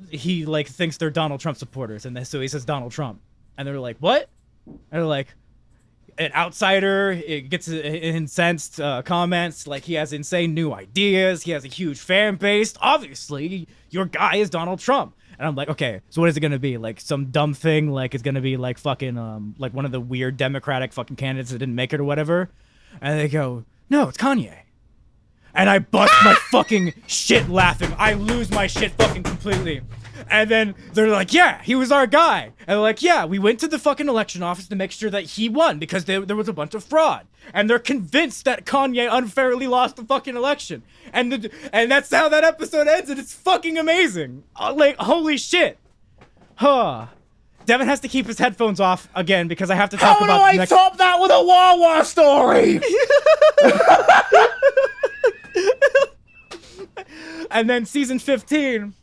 he like thinks they're Donald Trump supporters, and then so he says Donald Trump, and they're like, what? And they're like, an outsider, it gets incensed comments, like he has insane new ideas, he has a huge fan base, obviously your guy is Donald Trump. And I'm like, okay, so what is it gonna be? Like some dumb thing, like it's gonna be like fucking like one of the weird Democratic fucking candidates that didn't make it or whatever? And they go, no, it's Kanye. And I bust my fucking shit laughing. I lose my shit fucking completely. And then they're like, yeah, he was our guy. And they're like, yeah, we went to the fucking election office to make sure that he won because there was a bunch of fraud. And they're convinced that Kanye unfairly lost the fucking election. And that's how that episode ends, and it's fucking amazing. Like, holy shit. Huh. Devin has to keep his headphones off again because I have to talk about the next... How do I top that with a Wawa story? And then season 15...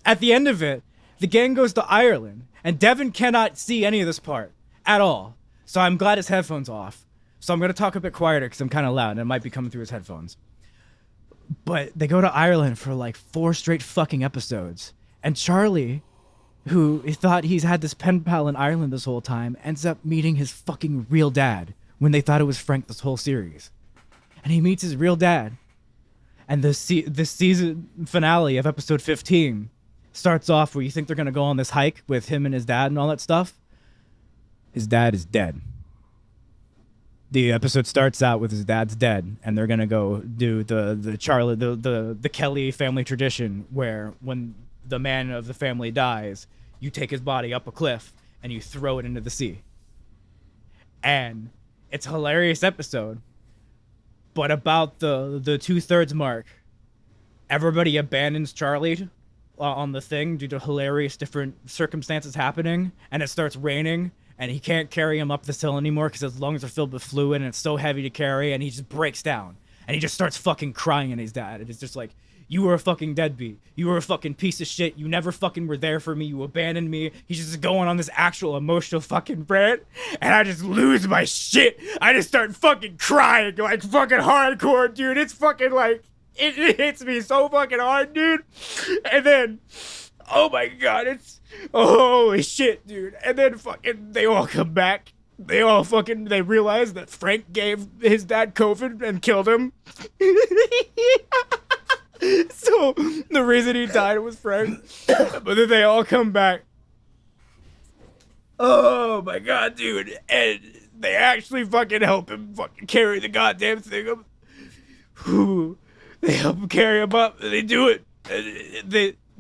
At the end of it, the gang goes to Ireland, and Devin cannot see any of this part at all. So I'm glad his headphones off. So I'm going to talk a bit quieter because I'm kind of loud, and it might be coming through his headphones. But they go to Ireland for like 4 straight fucking episodes. And Charlie, who thought he's had this pen pal in Ireland this whole time, ends up meeting his fucking real dad when they thought it was Frank this whole series. And he meets his real dad. And the season finale of episode 15... starts off where you think they're going to go on this hike with him and his dad and all that stuff. His dad is dead. The episode starts out with his dad's dead, and they're going to go do the Kelly family tradition where when the man of the family dies, you take his body up a cliff and you throw it into the sea. and it's a hilarious episode. But about the 2/3 mark, everybody abandons Charlie on the thing due to hilarious different circumstances happening, and it starts raining, and he can't carry him up this hill anymore because his lungs are filled with fluid and it's so heavy to carry, and he just breaks down and he just starts fucking crying at his dad. And it's just like, you were a fucking deadbeat. You were a fucking piece of shit. You never fucking were there for me. You abandoned me. He's just going on this actual emotional fucking rant, and I just lose my shit. I just start fucking crying like fucking hardcore, dude. It's fucking like, it hits me so fucking hard, dude. And then, oh my god, holy shit, dude. And then fucking, they all come back. They realize that Frank gave his dad COVID and killed him. So, the reason he died was Frank. But then they all come back. Oh my god, dude. And they actually fucking help him fucking carry the goddamn thing up. They help him carry him up, and they do it.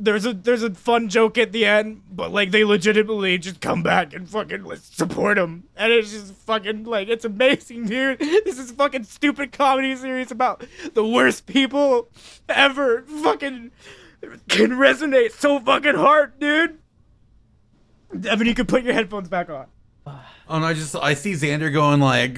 There's a fun joke at the end, but like they legitimately just come back and fucking support him, and it's just fucking like, it's amazing, dude. This is fucking stupid comedy series about the worst people ever. Fucking can resonate so fucking hard, dude. Devin, you can put your headphones back on. Oh no, I see Xander going like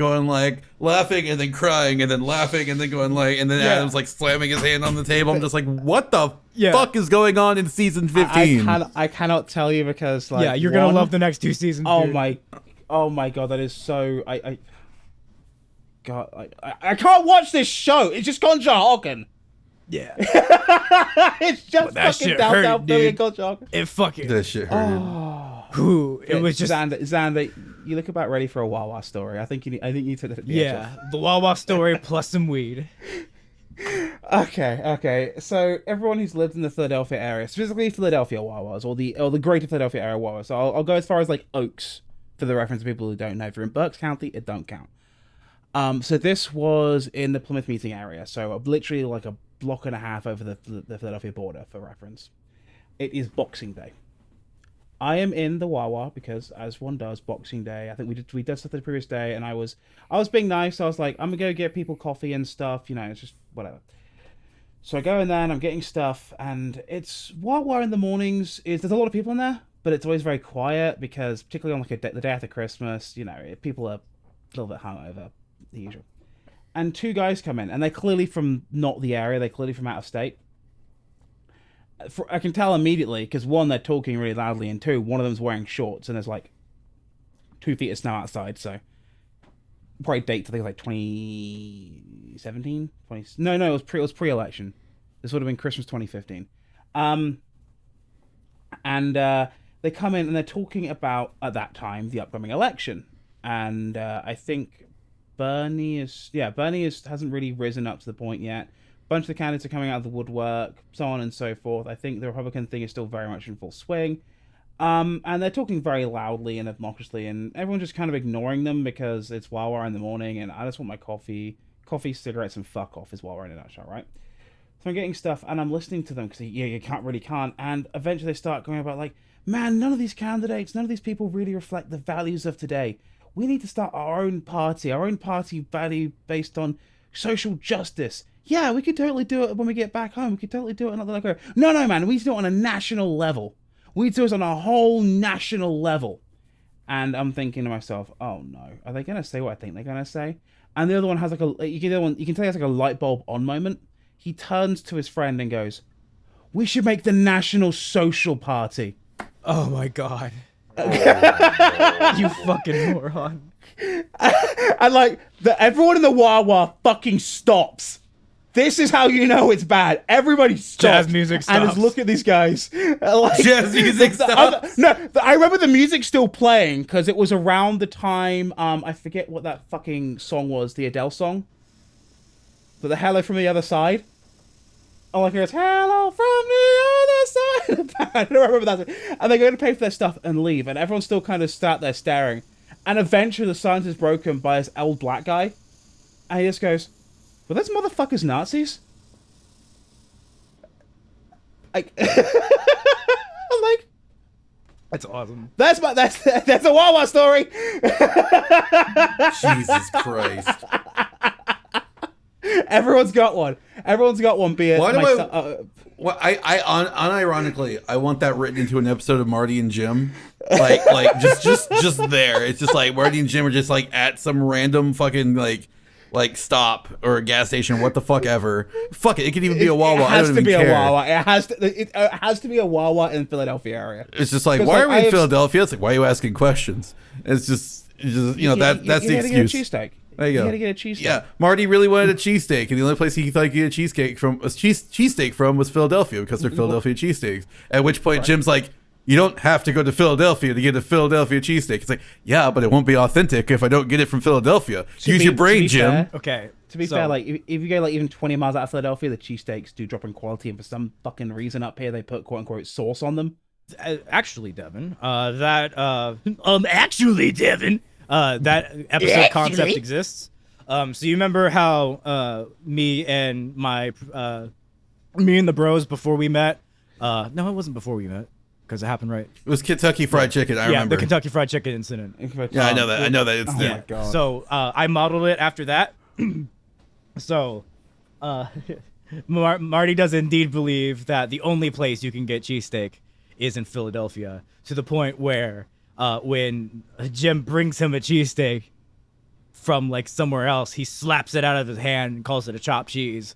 laughing and then crying and then laughing and then going like, and then Adam's like slamming his hand on the table. I'm just like, what the fuck is going on in season 15? I cannot tell you because like, you're gonna love the next 2 seasons. Oh dude. my god, that is so I can't watch this show. It's just gone Hawken. Yeah. It's just fucking downtown Philly and gone Hawken. It fucking That shit hurt. It was just Xander, you look about ready for a Wawa story. I think you took the edge off. the Wawa story plus some weed. Okay. So everyone who's lived in the Philadelphia area, specifically Philadelphia Wawas or the greater Philadelphia area Wawas. So I'll go as far as like Oaks for the reference of people who don't know. If you're in Berks County, it don't count. So this was in the Plymouth meeting area. So literally like a block and a half over the Philadelphia border for reference. It is Boxing Day. I am in the Wawa because, as one does, Boxing Day. I think we did stuff the previous day, and I was being nice. I was like, I'm gonna go get people coffee and stuff. You know, it's just whatever. So I go in there and I'm getting stuff, and it's Wawa in the mornings. There's a lot of people in there, but it's always very quiet because, particularly on like the day after Christmas, you know, people are a little bit hungover, the usual. And 2 guys come in, and they're clearly from not the area. They're clearly from out of state. I can tell immediately because 1, they're talking really loudly, and 2, one of them's wearing shorts, and there's like 2 feet of snow outside. So probably date, I think like 2017. No, it was pre-election. This would have been Christmas 2015. And they come in and they're talking about at that time the upcoming election, and I think Bernie hasn't really risen up to the point yet. Bunch of the candidates are coming out of the woodwork, so on and so forth. I think the Republican thing is still very much in full swing. And they're talking very loudly and obnoxiously, and everyone's just kind of ignoring them because it's Wawa in the morning, and I just want my coffee, cigarettes, and fuck off is Wawa in a nutshell, right? So I'm getting stuff, and I'm listening to them because you can't. And eventually they start going about like, man, none of these people really reflect the values of today. We need to start our own party value based on social justice. Yeah, we could totally do it when we get back home. We could totally do it another like, no, man, we need to do it on a national level. We need to do it on a whole national level. And I'm thinking to myself, oh no, are they going to say what I think they're going to say? And the other one has like you can tell he has like a light bulb on moment. He turns to his friend and goes, we should make the National Social Party. Oh my god. You fucking moron. And like, everyone in the Wawa fucking stops. This is how you know it's bad. Everybody stops. Jazz music stops. And just look at these guys. Like, Jazz music stops. I remember the music still playing because it was around the time, I forget what that fucking song was, the Adele song. But the Hello from the Other Side. All I hear is, hello from the other side. I don't remember that. And they're going to pay for their stuff and leave. And everyone's still kind of sat there staring. And eventually the silence is broken by this old black guy. And he just goes, were those motherfuckers Nazis? I'm like, That's awesome. That's a Wawa story. Jesus Christ. Everyone's got one. Everyone's got one. Be it. Why do Well, unironically, I want that written into an episode of Marty and Jim, like just there. It's just like Marty and Jim are just like at some random fucking like stop or a gas station, what the fuck ever. Fuck it, it could even be a Wawa. I don't even care. It has to be a Wawa in Philadelphia area. It's just like, why are we in Philadelphia? It's like, why are you asking questions? It's just you know that's the excuse. Get a cheesesteak. There you go. You gotta get a cheesesteak. Yeah, Marty really wanted a cheesesteak, and the only place he thought he could get a cheesesteak from was Philadelphia because they're Philadelphia cheesesteaks. At which point Jim's like, you don't have to go to Philadelphia to get a Philadelphia cheesesteak. It's like, yeah, but it won't be authentic if I don't get it from Philadelphia. Use your brain, Jim. Fair, Okay. to be fair, like if you go like even 20 miles out of Philadelphia, the cheesesteaks do drop in quality, and for some fucking reason up here they put quote unquote sauce on them. Actually, Devin, that episode concept exists. So you remember how me and the bros before we met? No, it wasn't before we met because it happened right. It was Kentucky Fried Chicken. I remember the Kentucky Fried Chicken incident. Yeah, I know that. I know that incident. Oh my god. So I modeled it after that. So Marty does indeed believe that the only place you can get cheesesteak is in Philadelphia, to the point where when Jim brings him a cheesesteak from like somewhere else, he slaps it out of his hand and calls it a chopped cheese,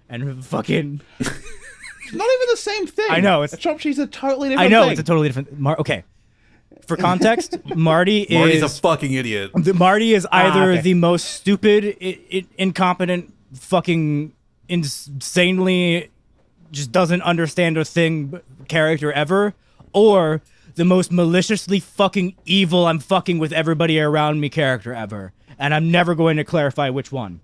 and fucking. It's not even the same thing. I know, it's a chopped cheese is a totally different. I know thing. it's a totally different. Okay, for context, Marty's a fucking idiot. Marty is either okay. the most stupid, incompetent, fucking insanely just doesn't understand a thing character ever, or the most maliciously fucking evil I'm fucking with everybody around me character ever. And I'm never going to clarify which one.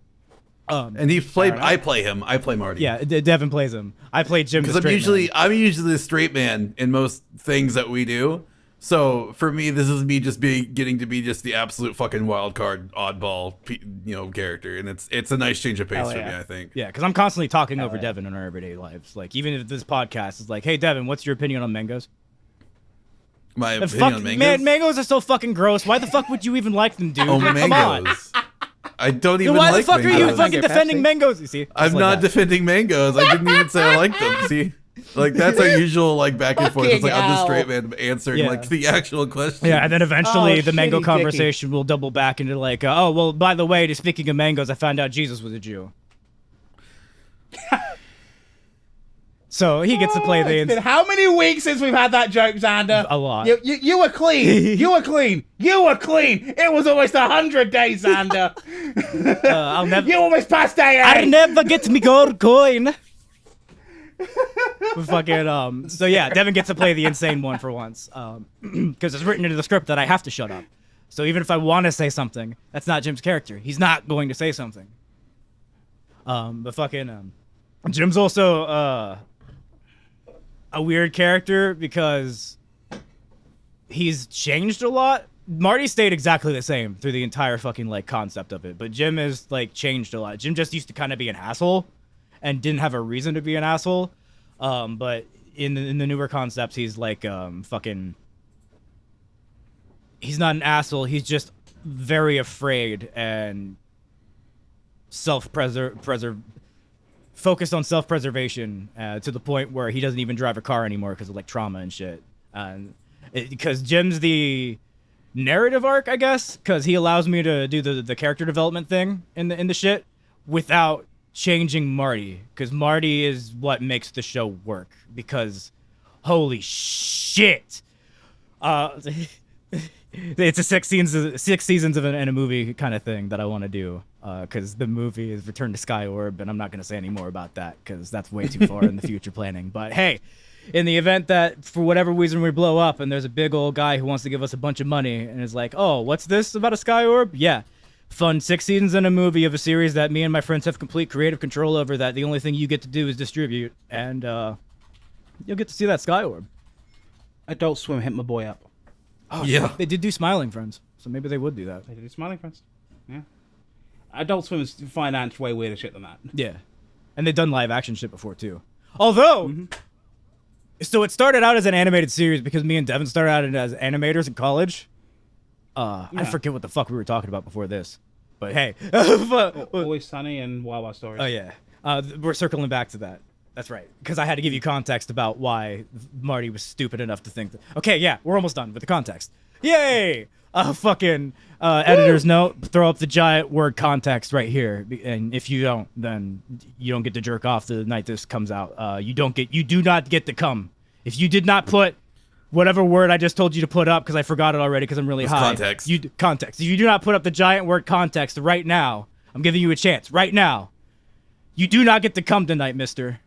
And he played. I play him. I play Marty. Yeah, Devin plays him. I play Jim. Because I'm usually the straight man in most things that we do. So for me, this is me just getting to be just the absolute fucking wild card, oddball, character, and it's a nice change of pace for me. I think. Yeah, because I'm constantly talking over Devin in our everyday lives. Like even if this podcast is like, "Hey, Devin, what's your opinion on mangoes?" My opinion on mangoes. Man, mangoes are so fucking gross. Why the fuck would you even like them, dude? Oh, Come mangoes. on. I don't even Why like the fuck mangoes. are you fucking defending mangoes? You see, I'm not defending mangoes. I didn't even say I like them. See, like that's our usual like back and forth. It's like I'm the straight man answering like the actual question. Yeah, and then eventually the mango shitty conversation will double back into like, oh well, by the way, speaking of mangoes, I found out Jesus was a Jew. So he gets to play the. It's been how many weeks since we've had that joke, Xander? A lot. You were clean. You were clean. You were clean. It was almost 100 days, Xander. I'll never. You almost passed AA. I never get me gold coin. Fucking So yeah, Devin gets to play the insane one for once, because it's written into the script that I have to shut up. So even if I want to say something, that's not Jim's character. He's not going to say something. But fucking Jim's also a weird character because he's changed a lot. Marty stayed exactly the same through the entire fucking like concept of it, but Jim is like changed a lot. Jim just used to kind of be an asshole and didn't have a reason to be an asshole. But in the newer concepts, he's like fucking. He's not an asshole. He's just very afraid and focused on self-preservation to the point where he doesn't even drive a car anymore because of like trauma and shit. Because Jim's the narrative arc, I guess, because he allows me to do the character development thing in the shit without changing Marty, because Marty is what makes the show work. Because holy shit, it's a six seasons of a movie kind of thing that I want to do. Because the movie is Return to Sky Orb, and I'm not going to say any more about that because that's way too far in the future planning. But hey, in the event that for whatever reason we blow up and there's a big old guy who wants to give us a bunch of money and is like, oh, what's this about a Sky Orb? Yeah. Fund 6 seasons in a movie of a series that me and my friends have complete creative control over, that the only thing you get to do is distribute, and you'll get to see that Sky Orb. Adult Swim hit my boy up. Oh, yeah. They did do Smiling Friends, so maybe they would do that. They did Smiling Friends. Yeah. Adult Swim is financed way weirder shit than that. Yeah. And they've done live action shit before, too. Although, So it started out as an animated series because me and Devin started out as animators in college. I forget what the fuck we were talking about before this, but hey, Always Sunny and Wawa stories. oh yeah, we're circling back to that. That's right, because I had to give you context about why Marty was stupid enough to think that. Okay, yeah, we're almost done with the context. Yay! Fucking editor's note: throw up the giant word context right here, and if you don't, then you don't get to jerk off the night this comes out. You do not get to come if you did not put whatever word I just told you to put up, because I forgot it already because I'm really high. Context. Context. If you do not put up the giant word context right now, I'm giving you a chance right now. You do not get to come tonight, Mister.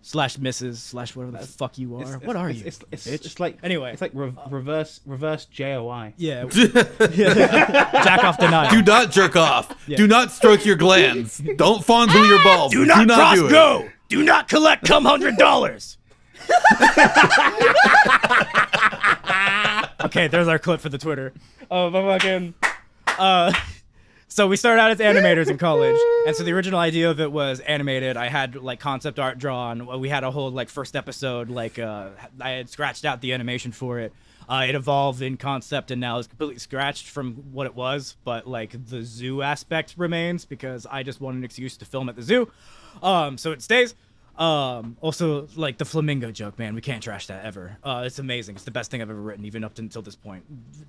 / Mrs. / whatever the fuck you are. What are you? It's like anyway. It's like reverse JOI. Yeah. Jack off the knife. Do not jerk off. Yeah. Do not stroke your glands. Don't fondle your balls. Do not cross do go. It. Do not collect come $100. Okay, there's our clip for the Twitter. Oh, but fucking. So we started out as animators in college, and so the original idea of it was animated. I had like concept art drawn. We had a whole like first episode. Like I had scratched out the animation for it. It evolved in concept, and now it's completely scratched from what it was. But like the zoo aspect remains because I just want an excuse to film at the zoo. So it stays. Also, like the flamingo joke, man, we can't trash that ever. It's amazing. It's the best thing I've ever written, even up until this point.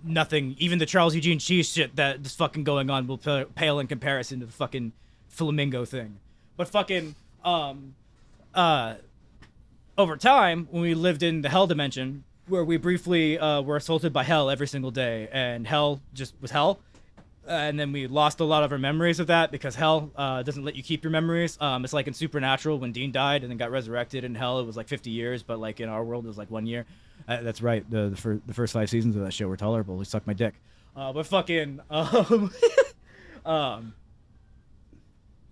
Nothing, even the Charles Eugene Cheese shit that is fucking going on will pale in comparison to the fucking flamingo thing. But fucking, over time, when we lived in the hell dimension, where we briefly were assaulted by hell every single day, and hell just was hell. And then we lost a lot of our memories of that because hell doesn't let you keep your memories. It's like in Supernatural when Dean died and then got resurrected in hell. It was like 50 years, but like in our world it was like 1 year. That's right. The first 5 seasons of that show were tolerable. He sucked my dick. But fucking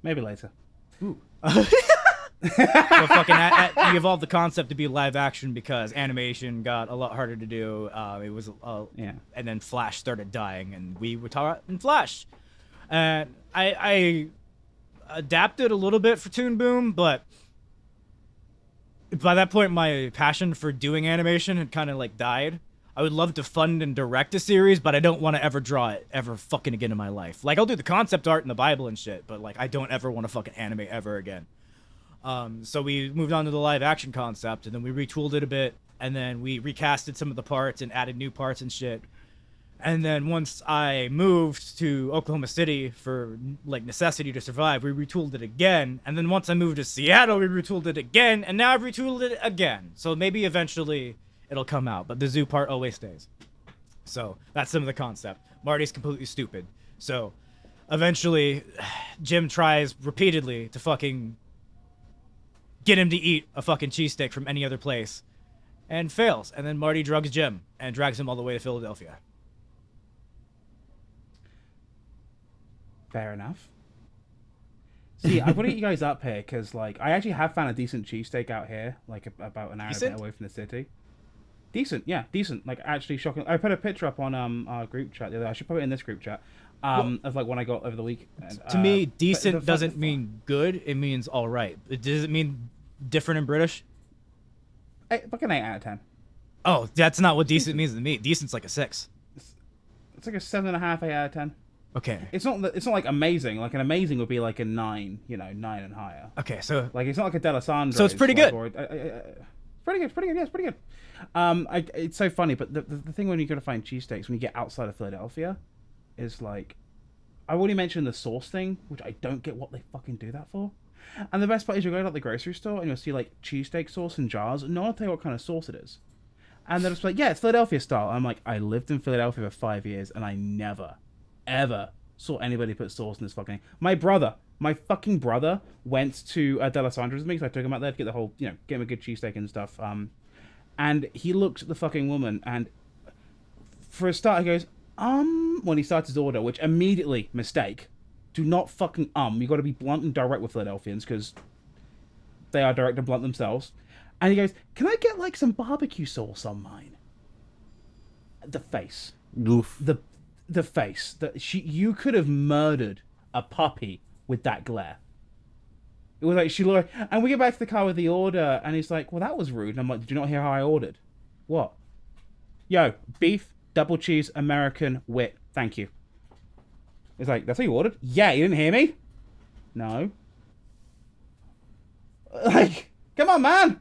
maybe later. Ooh. But fucking we evolved the concept to be live action because animation got a lot harder to do. It was and then Flash started dying, and we were taught in Flash. And I adapted a little bit for Toon Boom, but by that point, my passion for doing animation had kind of like died. I would love to fund and direct a series, but I don't want to ever draw it ever fucking again in my life. Like I'll do the concept art and the Bible and shit, but like I don't ever want to fucking animate ever again. So we moved on to the live action concept, and then we retooled it a bit, and then we recasted some of the parts and added new parts and shit. And then once I moved to Oklahoma City for like necessity to survive, we retooled it again. And then once I moved to Seattle, we retooled it again, and now I've retooled it again. So maybe eventually it'll come out, but the zoo part always stays. So that's some of the concept. Marty's completely stupid. So eventually Jim tries repeatedly to fucking get him to eat a fucking cheesesteak from any other place, and fails. And then Marty drugs Jim and drags him all the way to Philadelphia. Fair enough. See, I want to get you guys up here because, like, I actually have found a decent cheesesteak out here, like about an hour and a bit away from the city. Decent, yeah, decent. Like, actually shocking. I put a picture up on our group chat the other day. I should put it in this group chat. Of like when I got over the week. To me, decent doesn't mean good. It means all right. Does it mean different in British? Fucking 8 out of 10. Oh, that's not what decent means to me. Decent's like a 6. It's like a 7.5, 8 out of 10. Okay. It's not like amazing. Like an amazing would be like a 9, 9 and higher. Okay, so like it's not like a D'Alessandro. So it's pretty good. Pretty good. Yeah, it's pretty good. It's so funny, but the thing when you go to find cheesesteaks when you get outside of Philadelphia is like, I already mentioned the sauce thing, which I don't get what they fucking do that for. And the best part is you'll go to like the grocery store and you'll see like cheesesteak sauce in jars, and no one will tell you what kind of sauce it is. And they're just like, yeah, it's Philadelphia style. I'm like, I lived in Philadelphia for 5 years and I never, ever saw anybody put sauce in this fucking thing. My fucking brother went to D'Alessandro's with me, so I took him out there to get the whole, get him a good cheesesteak and stuff. And he looks at the fucking woman, and for a start, he goes, when he starts his order, which immediately, mistake. Do not fucking You got to be blunt and direct with Philadelphians, because they are direct and blunt themselves. And he goes, can I get, like, some barbecue sauce on mine? The face. Oof. The face. You could have murdered a puppy with that glare. It was like, she looked, and we get back to the car with the order, and he's like, well, that was rude. And I'm like, did you not hear how I ordered? What? Yo, beef, double cheese, American, wit. Thank you. It's like, that's what you ordered? Yeah, you didn't hear me? No. Like, come on, man.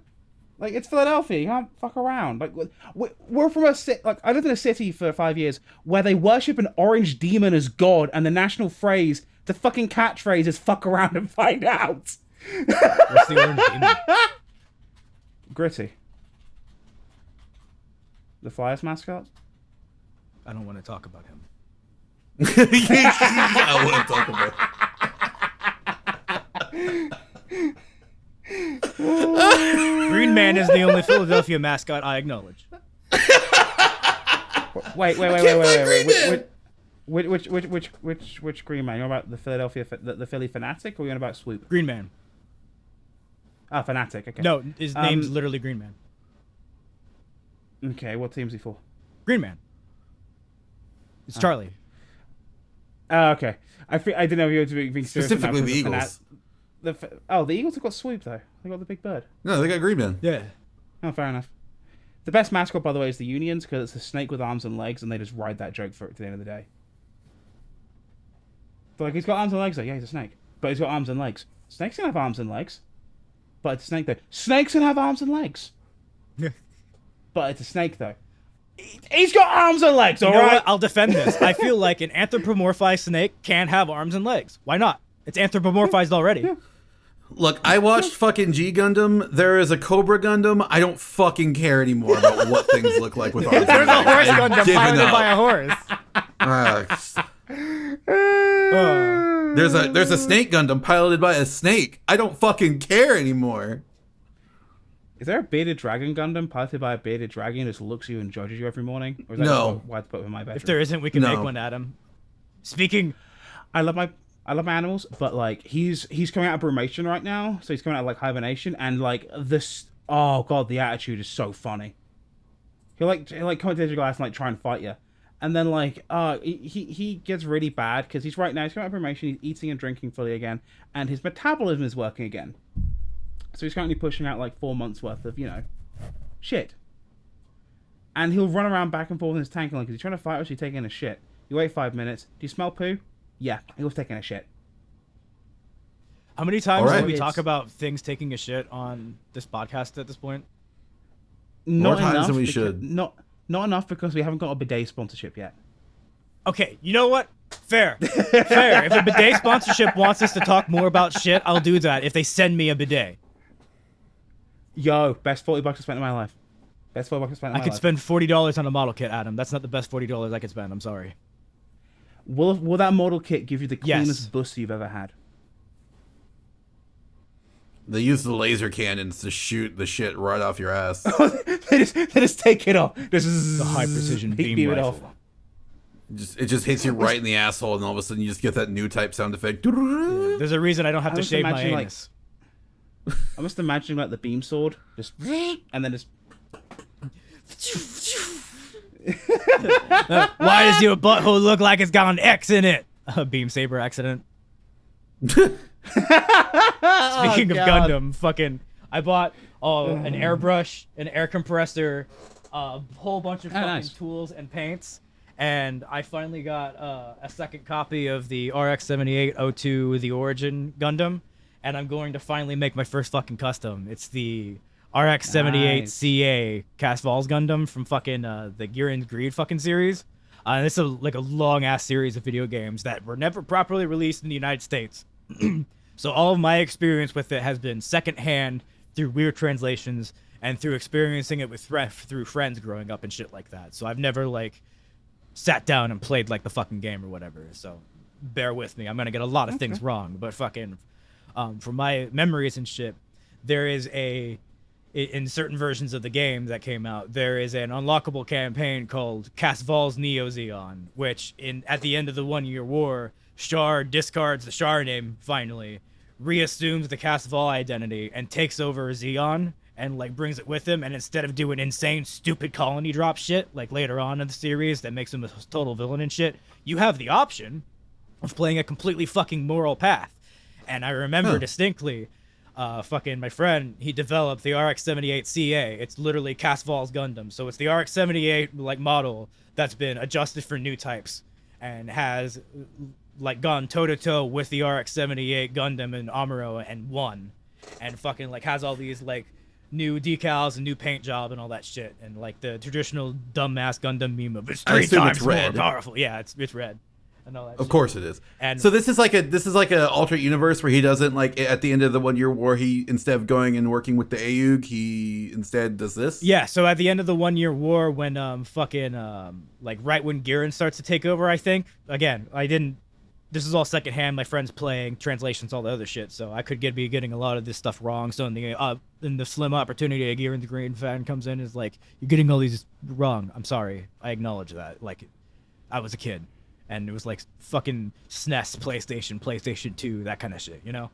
Like, it's Philadelphia. You can't fuck around. Like, we're from a city. Like, I lived in a city for 5 years where they worship an orange demon as god, and the national phrase, the fucking catchphrase, is "fuck around and find out." What's the orange demon? Gritty. The Flyers mascot. I don't want to talk about him. I want to talk about Green Man is the only Philadelphia mascot I acknowledge. Wait. Which Green Man? You're about the Philadelphia, the Philly Fanatic, or you're on about Swoop? Green Man. Ah, Fanatic. Okay. No, his name's literally Green Man. Okay, what team's he for? Green Man. It's Charlie. Oh, okay. I didn't know you were being serious. specifically the Eagles. The Eagles have got Swoop though. They got the big bird. No, they got Green Man. Yeah. Oh, fair enough. The best mascot, by the way, is the Unions, because it's a snake with arms and legs, and they just ride that joke for it to the end of the day. But like, he's got arms and legs, though. Yeah, he's a snake, but he's got arms and legs. Snakes can have arms and legs, but it's a snake though. Snakes can have arms and legs, Yeah. but it's a snake though. He's got arms and legs. All You know right. what? I'll defend this. I feel like an anthropomorphized snake can have arms and legs. Why not? It's anthropomorphized already. Look, I watched fucking G Gundam. There is a Cobra Gundam. I don't fucking care anymore about what things look like with arms. There's a horse I've Gundam given piloted up. by a horse. Oh. There's a snake Gundam piloted by a snake. I don't fucking care anymore. Is there a bearded dragon Gundam piloted by a bearded dragon who just looks at you and judges you every morning? Or is that No. why to put in my bedroom? If there isn't, we can No. make one, Adam. Speaking, I love my animals, but like he's coming out of brumation right now, so he's coming out of like hibernation, and like this, oh god, the attitude is so funny. He'll come into the glass and like try and fight you, and then like he gets really bad because he's coming out of brumation, he's eating and drinking fully again, and his metabolism is working again, so he's currently pushing out like 4 months worth of shit, and he'll run around back and forth in his tank like, is he trying to fight or is he taking a shit? You wait 5 minutes. Do you smell poo? Yeah, he was taking a shit. how many times Alright. do we talk about things taking a shit on this podcast at this point? More times enough than we because- should. Not enough because we haven't got a bidet sponsorship yet. Okay, you know what? Fair. Fair. If a bidet sponsorship wants us to talk more about shit, I'll do that if they send me a bidet. Yo, best $40 I spent in my life. Best $40 I spent in my I could life. spend $40 on a model kit, Adam. That's not the best $40 I could spend. I'm sorry. Will that model kit give you the Yes. cleanest bus you've ever had? They use the laser cannons to shoot the shit right off your ass. they just take it off. This is The high precision beam it rifle. off. It just hits you right in the asshole, and all of a sudden you just get that new type sound effect. There's a reason I don't have I to was shave my imagining, like- anus. I'm just imagining like the beam sword, just and then just. Why does your butthole look like it's got an X in it? A beam saber accident. Speaking of God. Gundam, I bought an airbrush, an air compressor, a whole bunch of fucking nice. tools and paints, and I finally got a second copy of the RX-7802 The Origin Gundam, and I'm going to finally make my first fucking custom. It's the RX-78CA Cast Valls Gundam from fucking the Youlean Greed fucking series. And it's a long ass series of video games that were never properly released in the United States. So all of my experience with it has been secondhand through weird translations and through experiencing it through friends growing up and shit like that. So I've never sat down and played the fucking game or whatever. So bear with me. I'm gonna get a lot of things wrong, but fucking from my memories and shit, there is in certain versions of the game that came out, there is an unlockable campaign called Cast Valls Neo Zeon, which at the end of the 1 year war, Char discards the Char name finally, reassumes the Cast Vall identity, and takes over Zeon and brings it with him. And instead of doing insane, stupid colony drop shit later on in the series that makes him a total villain and shit, you have the option of playing a completely fucking moral path. And I remember distinctly fucking my friend, he developed the RX-78CA. It's literally Casval's Gundam. So it's the RX-78 like model that's been adjusted for new types and has like gone toe to toe with the RX-78 Gundam and Amuro and won, and fucking like has all these like new decals and new paint job and all that shit, and like the traditional dumbass Gundam meme of it's I 3 assume times it's more red. powerful. Yeah, it's red. And all that Of shit. course it is. And So this is like a alternate universe where he doesn't like at the end of the 1 year war, he instead of going and working with the AUG, he instead does this. yeah, so at the end of the 1 year war, when like right when Giran starts to take over, I think again this is all secondhand. My friend's playing translations, all the other shit, so I could be getting a lot of this stuff wrong. So in the slim opportunity a Giran the Green fan comes in is like, you're getting all these wrong. I'm sorry, I acknowledge that. Like, I was a kid. And it was like fucking SNES, PlayStation 2, that kind of shit, you know?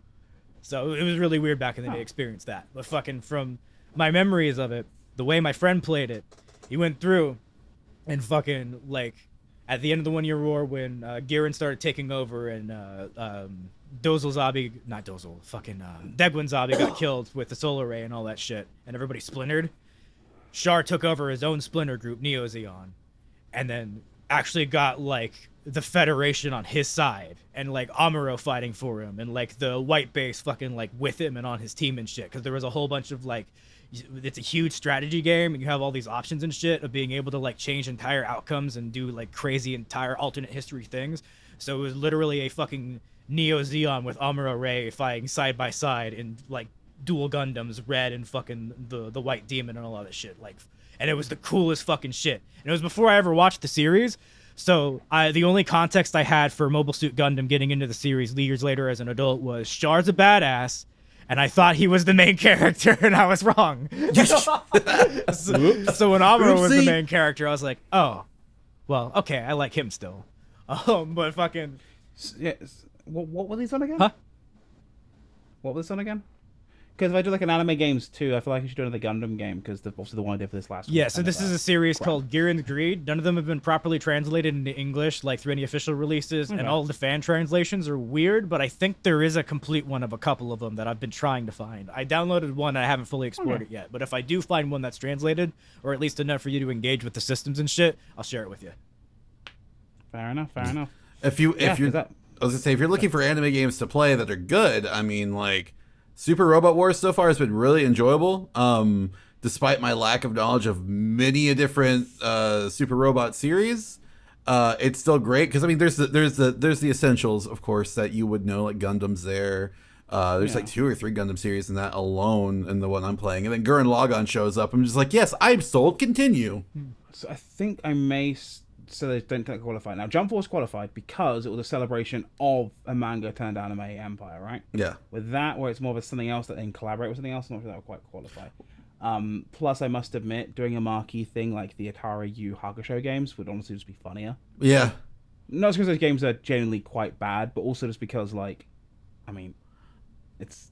So it was really weird back in the day to experience that. But fucking from my memories of it, the way my friend played it, he went through and fucking like at the end of the 1 year war when Giran started taking over and Degwin Zabi got killed with the solar ray and all that shit, and everybody splintered. Char took over his own splinter group, Neo Zeon, and then actually got like the Federation on his side and like Amuro fighting for him and like the white base fucking like with him and on his team and shit, because there was a whole bunch of like, it's a huge strategy game and you have all these options and shit of being able to like change entire outcomes and do like crazy entire alternate history things. So it was literally a fucking Neo Zeon with Amuro Ray fighting side by side in like dual Gundams, red and fucking the white demon and all that shit. Like, and it was the coolest fucking shit. And it was before I ever watched the series. So the only context I had for Mobile Suit Gundam getting into the series years later as an adult was Char's a badass, and I thought he was the main character, and I was wrong. so when Amuro was the main character, I was like, oh, well, okay, I like him still. But fucking... Yeah, what were these on again? Huh? What was this on again? Because if I do like an anime games too, I feel like I should do another Gundam game, because obviously the one I did for this last one. Yeah, so this is a series called Giran's Greed. None of them have been properly translated into English, like through any official releases, and all the fan translations are weird, but I think there is a complete one of a couple of them that I've been trying to find. I downloaded one and I haven't fully explored it yet, but if I do find one that's translated, or at least enough for you to engage with the systems and shit, I'll share it with you. Fair enough. If you're I was gonna say, if you're looking for anime games to play that are good, I mean, like, Super Robot Wars so far has been really enjoyable. Despite my lack of knowledge of many a different Super Robot series, it's still great because I mean, there's the essentials, of course, that you would know, like Gundam's there. There's like 2 or 3 Gundam series in that alone, in the one I'm playing, and then Gurren Lagann shows up. I'm just like, yes, I'm sold. Continue. So I think I may. So they don't technically qualify. Now, Jump Force qualified because it was a celebration of a manga turned anime empire, right? Yeah. With that, where it's more of a something else that then collaborate with something else, I'm not sure that would quite qualify. Plus, I must admit, doing a marquee thing like the Atari Yu Hakusho games would honestly just be funnier. Yeah. Not just because those games are genuinely quite bad, but also just because, like, I mean, it's...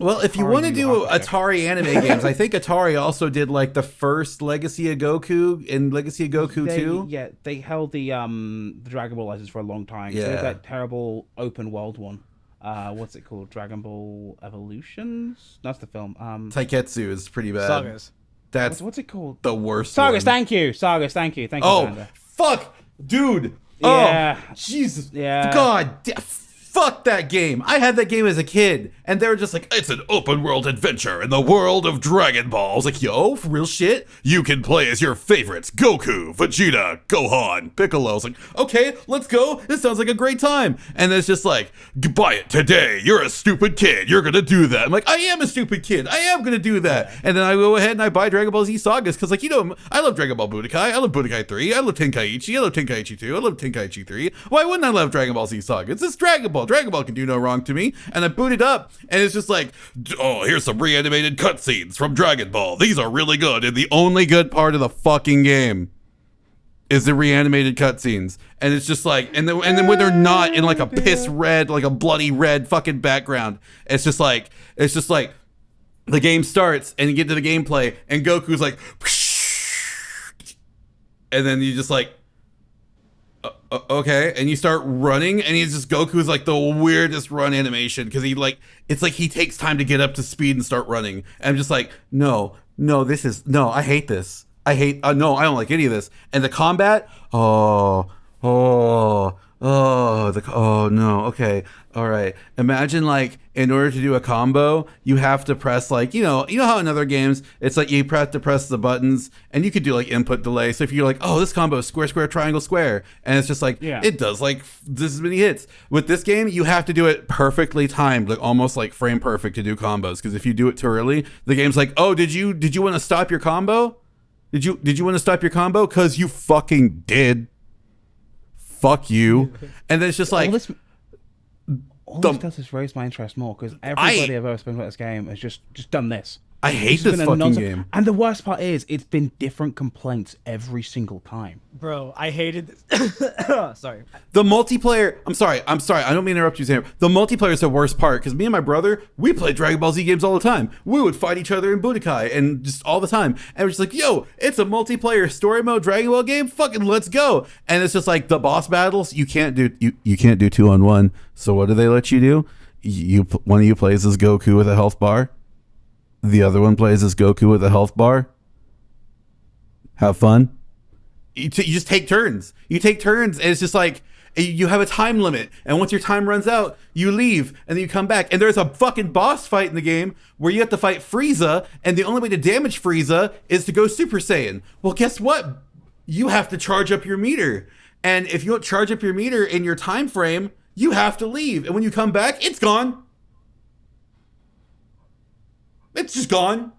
Well, if you want to do Hakusho. Atari anime games, I think Atari also did like the first Legacy of Goku and Legacy of Goku 2. Yeah, they held the Dragon Ball license for a long time. Yeah. So there's that terrible open world one. What's it called? Dragon Ball Evolutions? That's the film. Taiketsu is pretty bad. Sagas. That's What's it called? the worst Sagas, one. thank you. Sagas, thank you. Thank you, Oh, Xander. fuck, dude. Yeah. Oh, Jesus. Yeah. Fuck that game. I had that game as a kid, and they were just like, it's an open world adventure in the world of Dragon Ball. I was like, yo, for real shit? You can play as your favorites, Goku, Vegeta, Gohan, Piccolo. I was like, okay, let's go. This sounds like a great time. And it's just like, buy it today. You're a stupid kid. You're gonna do that. I'm like, I am a stupid kid. I am gonna do that. And then I go ahead and I buy Dragon Ball Z Sagas, because, like, you know, I love Dragon Ball Budokai. I love Budokai 3. I love Tenkaichi. I love Tenkaichi 2. I love Tenkaichi 3. Why wouldn't I love Dragon Ball Z Sagas? It's Dragon Ball. Dragon Ball can do no wrong to me. And I boot it up, and it's just like, oh, here's some reanimated cutscenes from Dragon Ball. These are really good. And the only good part of the fucking game is the reanimated cutscenes. And it's just like, and then when they're not in like a piss red, like a bloody red fucking background, it's just like the game starts and you get to the gameplay and Goku's like, and then you just like, Okay, and you start running, and he's just Goku's like the weirdest run animation because it's like he takes time to get up to speed and start running. And I'm just like, no, I hate this. No, I don't like any of this. And the combat, oh no, okay, all right. Imagine like in order to do a combo, you have to press like you know how in other games it's like you have to press the buttons, and you could do like input delay. So if you're like, oh, this combo is square square triangle square, and it's just like it does like this many hits. With this game, you have to do it perfectly timed, like almost like frame perfect to do combos. Because if you do it too early, the game's like, oh, did you want to stop your combo? Did you want to stop your combo? Because you fucking did. Fuck you. And then it's just like all this does is raise my interest more because everybody I've ever spoken about this game has just done this. I hate this fucking game. And the worst part is it's been different complaints every single time. Bro, I hated this. Sorry. The multiplayer, I'm sorry. I don't mean to interrupt you, Xander. The multiplayer is the worst part because me and my brother, we played Dragon Ball Z games all the time. We would fight each other in Budokai and just all the time. And we're just like, yo, it's a multiplayer story mode Dragon Ball game. Fucking let's go. And it's just like the boss battles, you can't do 2-on-1. So what do they let you do? One of you plays as Goku with a health bar. The other one plays as Goku with a health bar. Have fun. You just take turns. You take turns, and it's just like you have a time limit. And once your time runs out, you leave, and then you come back. And there's a fucking boss fight in the game where you have to fight Frieza, and the only way to damage Frieza is to go Super Saiyan. Well, guess what? You have to charge up your meter. And if you don't charge up your meter in your time frame, you have to leave. And when you come back, it's gone. It's just gone.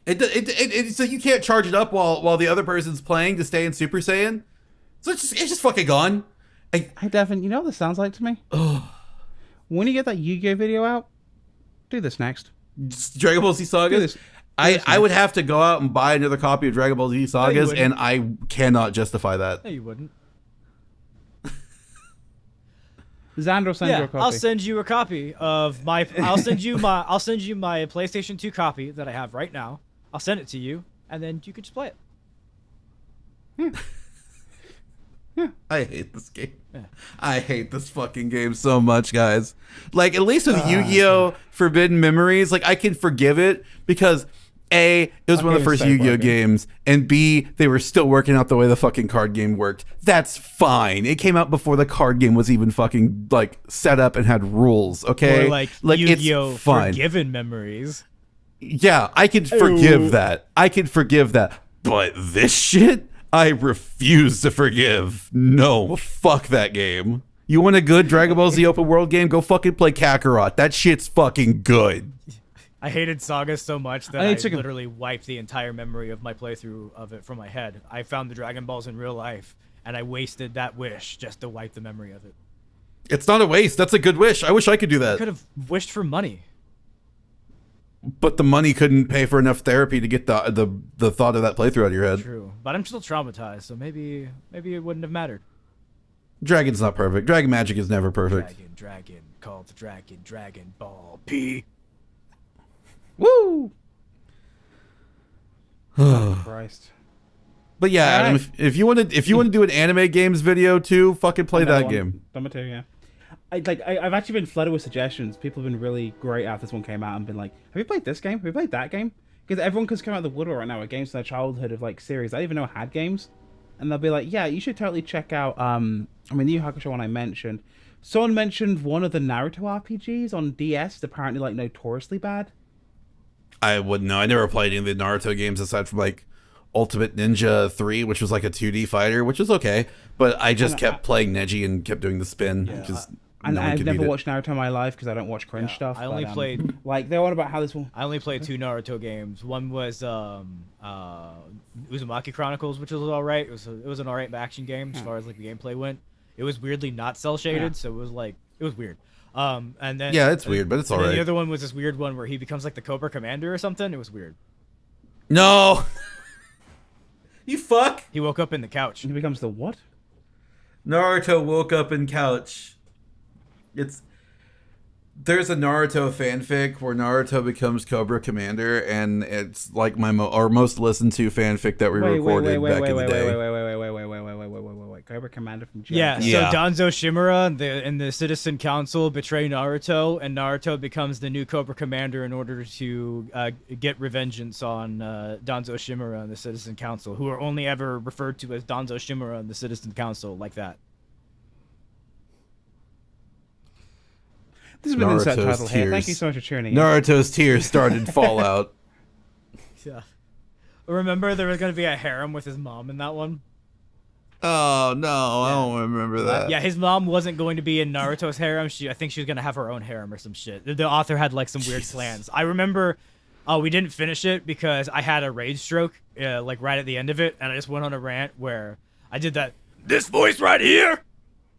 So you can't charge it up while the other person's playing to stay in Super Saiyan. So it's just fucking gone. Hey, Devin, you know what this sounds like to me? When you get that Yu-Gi-Oh video out, do this next. Dragon Ball Z Sagas? I would have to go out and buy another copy of Dragon Ball Z Sagas, and I cannot justify that. No, you wouldn't. Xander will send you a copy. I'll send you a copy of my. I'll send you my PlayStation 2 copy that I have right now. I'll send it to you, and then you can just play it. Yeah. I hate this game. Yeah. I hate this fucking game so much, guys. Like, at least with Yu-Gi-Oh! Forbidden Memories, like, I can forgive it because A, it was one of the first Yu-Gi-Oh! Games, and B, they were still working out the way the fucking card game worked. That's fine. It came out before the card game was even fucking, like, set up and had rules, okay? Or like Yu-Gi-Oh! It's fine. Forgiven Memories. Yeah, I can forgive that. But this shit, I refuse to forgive. No, fuck that game. You want a good Dragon Ball Z open world game? Go fucking play Kakarot. That shit's fucking good. I hated Saga so much that I literally wiped the entire memory of my playthrough of it from my head. I found the Dragon Balls in real life, and I wasted that wish just to wipe the memory of it. It's not a waste. That's a good wish. I wish I could do that. I could have wished for money. But the money couldn't pay for enough therapy to get the thought of that playthrough out of your head. True. But I'm still traumatized, so maybe it wouldn't have mattered. Dragon's not perfect. Dragon magic is never perfect. Dragon, call the Dragon Ball P. Woo! Oh, Christ. But yeah, Adam, if you want to do an anime games video too, fucking play that game. Number 2, yeah. I've actually been flooded with suggestions. People have been really great after this one came out and been like, have you played this game? Have you played that game? Because everyone can come out of the woodwork right now with games from their childhood of like series I didn't even know had games. And they'll be like, yeah, you should totally check out the Yu Hakusho one I mentioned. Someone mentioned one of the Naruto RPGs on DS, apparently like notoriously bad. I wouldn't know. I never played any of the Naruto games aside from like Ultimate Ninja 3, which was like a 2D fighter, which was okay. But I just kept playing Neji and kept doing the spin. And I've never watched Naruto in my life because I don't watch cringe stuff. I only played like they're on about how this one. I only played 2 Naruto games. One was Uzumaki Chronicles, which was all right. It was an alright action game as far as like the gameplay went. It was weirdly not cell shaded, so it was weird. And then it's weird, but it's alright. The other one was this weird one where he becomes like the Cobra Commander or something. It was weird. No. You fuck. He woke up in the couch. He becomes the what? Naruto woke up in couch. There's a Naruto fanfic where Naruto becomes Cobra Commander, and it's like our most listened to fanfic that we recorded back in the day. Wait. Cobra Cobra Commander from Yeah, Johto. Yeah. so Danzo Shimura and the Citizen Council betray Naruto, and Naruto becomes the new Cobra Commander in order to get revengeance on Danzo Shimura and the Citizen Council, who are only ever referred to as Danzo Shimura and the Citizen Council, like that. This has been Insert Naruto's Title here. Thank tears. you so much for tuning in. Naruto's tears started Fallout. Yeah. Remember there was going to be a harem with his mom in that one? Oh no, I don't remember that. Yeah, his mom wasn't going to be in Naruto's harem. I think she was going to have her own harem or some shit. The author had like some weird plans. I remember we didn't finish it because I had a rage stroke like right at the end of it, and I just went on a rant where I did this voice right here,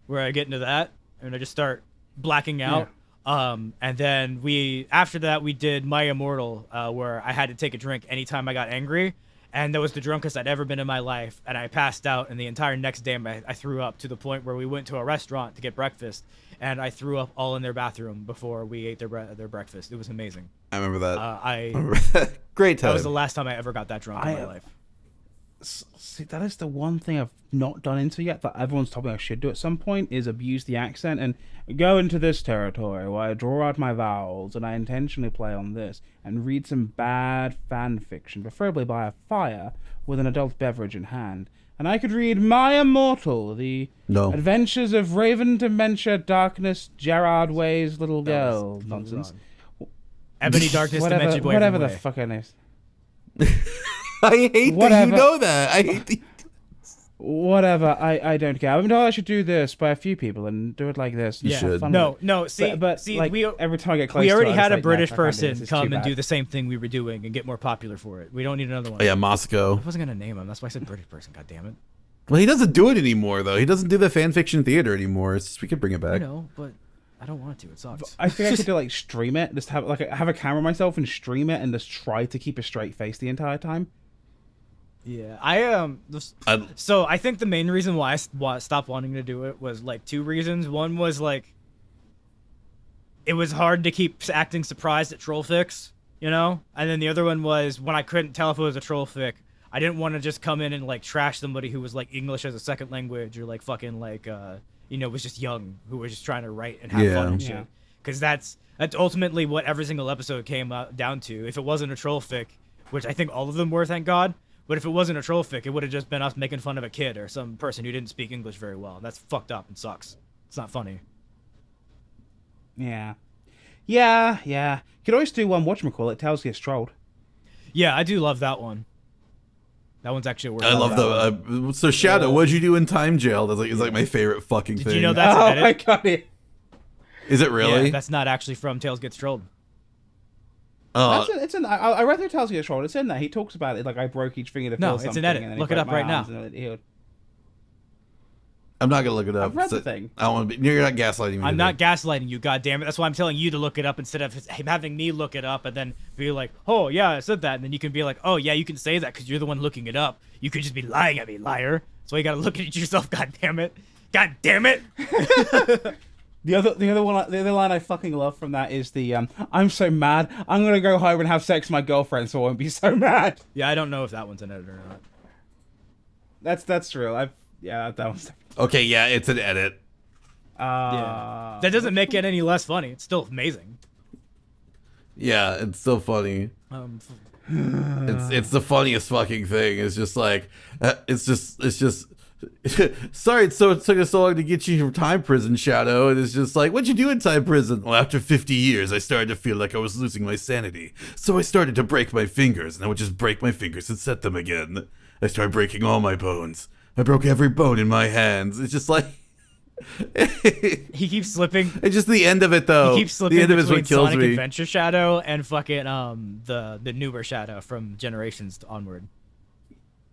where I get into that and I just start blacking out. And then after that we did My Immortal, where I had to take a drink anytime I got angry. And that was the drunkest I'd ever been in my life. And I passed out, and the entire next day I threw up to the point where we went to a restaurant to get breakfast, and I threw up all in their bathroom before we ate their breakfast. It was amazing. I remember that. I remember that. Great time. That was the last time I ever got that drunk in my life. See, that is the one thing I've not done into yet that everyone's told me I should do at some point, is abuse the accent and go into this territory where I draw out my vowels and I intentionally play on this and read some bad fan fiction, preferably by a fire with an adult beverage in hand. And I could read My Immortal, the adventures of Raven Dementia, Darkness, Gerard Way's little girl. Nonsense. Ebony Darkness, Dementia, Boy. Whatever the fuck it is. I hate that you know that. I hate the... Whatever, I don't care. I've been told I should do this by a few people and do it like this. You should. No, see, like, we every time I get close we already to it, had it's a like, British no, I can't do person this. come It's and too do the same thing we were doing and get more popular for it. We don't need another one. Oh, yeah, Moscow. I wasn't gonna name him. That's why I said British person. God damn it. Well, he doesn't do it anymore, though. He doesn't do the fan fiction theater anymore. It's just, we could bring it back. I know, but I don't want to. It sucks. I think I could do like stream it, just have a camera myself and stream it and just try to keep a straight face the entire time. Yeah, so I think the main reason why I stopped wanting to do it was like two reasons. One was like it was hard to keep acting surprised at troll fics, you know? And then the other one was when I couldn't tell if it was a troll fic, I didn't want to just come in and like trash somebody who was like English as a second language or like fucking like was just young, who was just trying to write and have fun and shit. Because that's ultimately what every single episode came down to. If it wasn't a troll fic, which I think all of them were, thank God. But if it wasn't a troll fic, it would have just been us making fun of a kid or some person who didn't speak English very well. That's fucked up and sucks. It's not funny. Yeah. You could always do one whatchamacallit, Tails Gets Trolled. Yeah, I do love that one. That one's actually worth it. I love the... so, Shadow, what'd you do in Time Jail? That's like my favorite fucking thing. Did you know that's an edit? I got it. Is it really? Yeah, that's not actually from Tails Gets Trolled. I read through Tails Gets Trolled. It's in there. He talks about it like I broke each finger to feel something. No, it's an edit. Look it up right now. I'm not gonna look it up. I've read the thing. I don't want to be. You're not gaslighting me. I'm not gaslighting you, goddammit. That's why I'm telling you to look it up instead of him having me look it up and then be like, oh, yeah, I said that. And then you can be like, oh, yeah, you can say that because you're the one looking it up. You could just be lying at me, liar. That's why you gotta look at it yourself, goddammit. God damn it. The other line I fucking love from that is the I'm so mad, I'm gonna go home and have sex with my girlfriend so I won't be so mad. Yeah, I don't know if that one's an edit or not. That's true. That one's. Okay, yeah, it's an edit. Yeah. That doesn't make it any less funny. It's still amazing. Yeah, it's still funny. It's the funniest fucking thing. It's just like it's just. Sorry, it took us so long to get you from time prison, Shadow. And it's just like, what'd you do in time prison? Well, after 50 years, I started to feel like I was losing my sanity. So I started to break my fingers, and I would just break my fingers and set them again. I started breaking all my bones. I broke every bone in my hands. It's just like... He keeps slipping. It's just the end of it, though. He keeps slipping the end of it is between what kills Sonic me. Adventure Shadow and fucking the newer Shadow from Generations onward.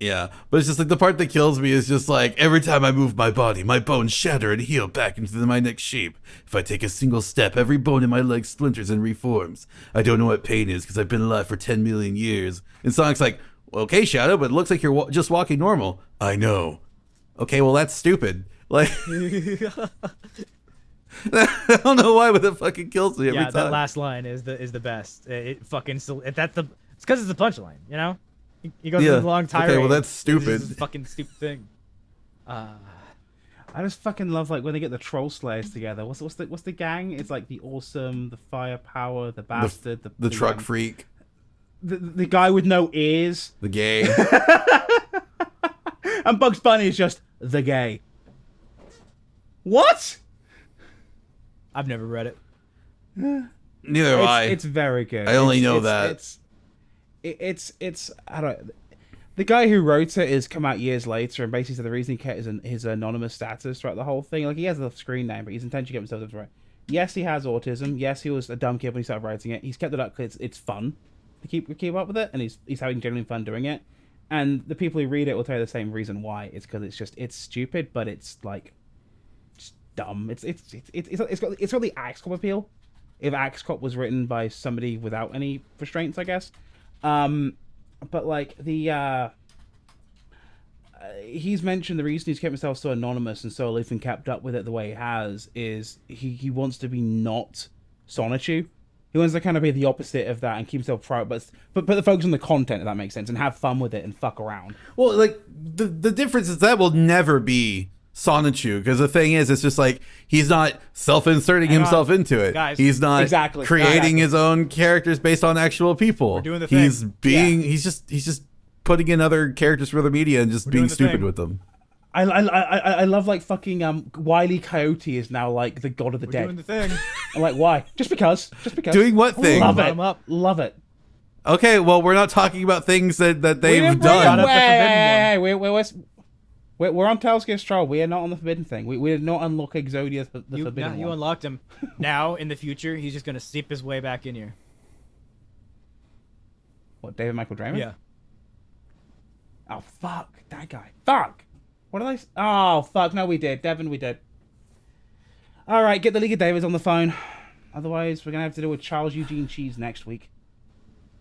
Yeah, but it's just like the part that kills me is just like every time I move my body, my bones shatter and heal back into my next shape. If I take a single step, every bone in my leg splinters and reforms. I don't know what pain is because I've been alive for 10 million years. And Sonic's like, well, okay, Shadow, but it looks like you're just walking normal. I know. Okay, well, that's stupid. Like, I don't know why, but it fucking kills me every time. Yeah, that last line is the best. It fucking still. It's because it's the punchline, you know. He goes through a long tirade. Okay, well, that's stupid. This is a fucking stupid thing. I just fucking love like when they get the troll slayers together. What's the gang? It's like the awesome, the firepower, the bastard, the truck young- freak, the guy with no ears, the gay. and Bugs Bunny is just the gay. What? I've never read it. Neither have I. It's very good. I only know that. It's I don't. The guy who wrote it has come out years later and basically said the reason he kept his anonymous status throughout the whole thing, like he has a screen name, but he's intentionally kept himself to write. Yes, he has autism. Yes, he was a dumb kid when he started writing it. He's kept it up because it's fun to keep up with it, and he's having genuine fun doing it. And the people who read it will tell you the same reason why. It's because it's stupid, but it's like just dumb. It's got the Axe Cop appeal. If Axe Cop was written by somebody without any restraints, I guess. But like he's mentioned the reason he's kept himself so anonymous and so aloof and kept up with it the way he has is he wants to be not Sonichu. He wants to kind of be the opposite of that and keep himself private, but put the focus on the content, if that makes sense, and have fun with it and fuck around. Well, like the difference is that will never be Sonichu, because the thing is, it's just like he's not self-inserting himself into it. Guys. He's not Exactly. creating his own characters based on actual people. We're doing the thing. He's just putting in other characters for the media and just being doing the stupid thing. with them. I love like fucking Wile E. Coyote is now like the god of the We're dead. doing the thing. I'm like, why? Just because. Doing what thing? Love Brought it. him up. Love it. Okay, well, we're not talking about things that they've Brought done. up the forbidden one. We're on Tails Gear Stroll. We are not on the forbidden thing. We did not unlock Exodia, the forbidden You one. unlocked him. Now, in the future, he's just gonna seep his way back in here. What, David Michael Draymond? Yeah. Oh, fuck. That guy. Fuck. What did I... Oh, fuck. No, we did. Devin, we did. All right, get the League of Davids on the phone. Otherwise, we're going to have to deal with Charles Eugene Cheese next week.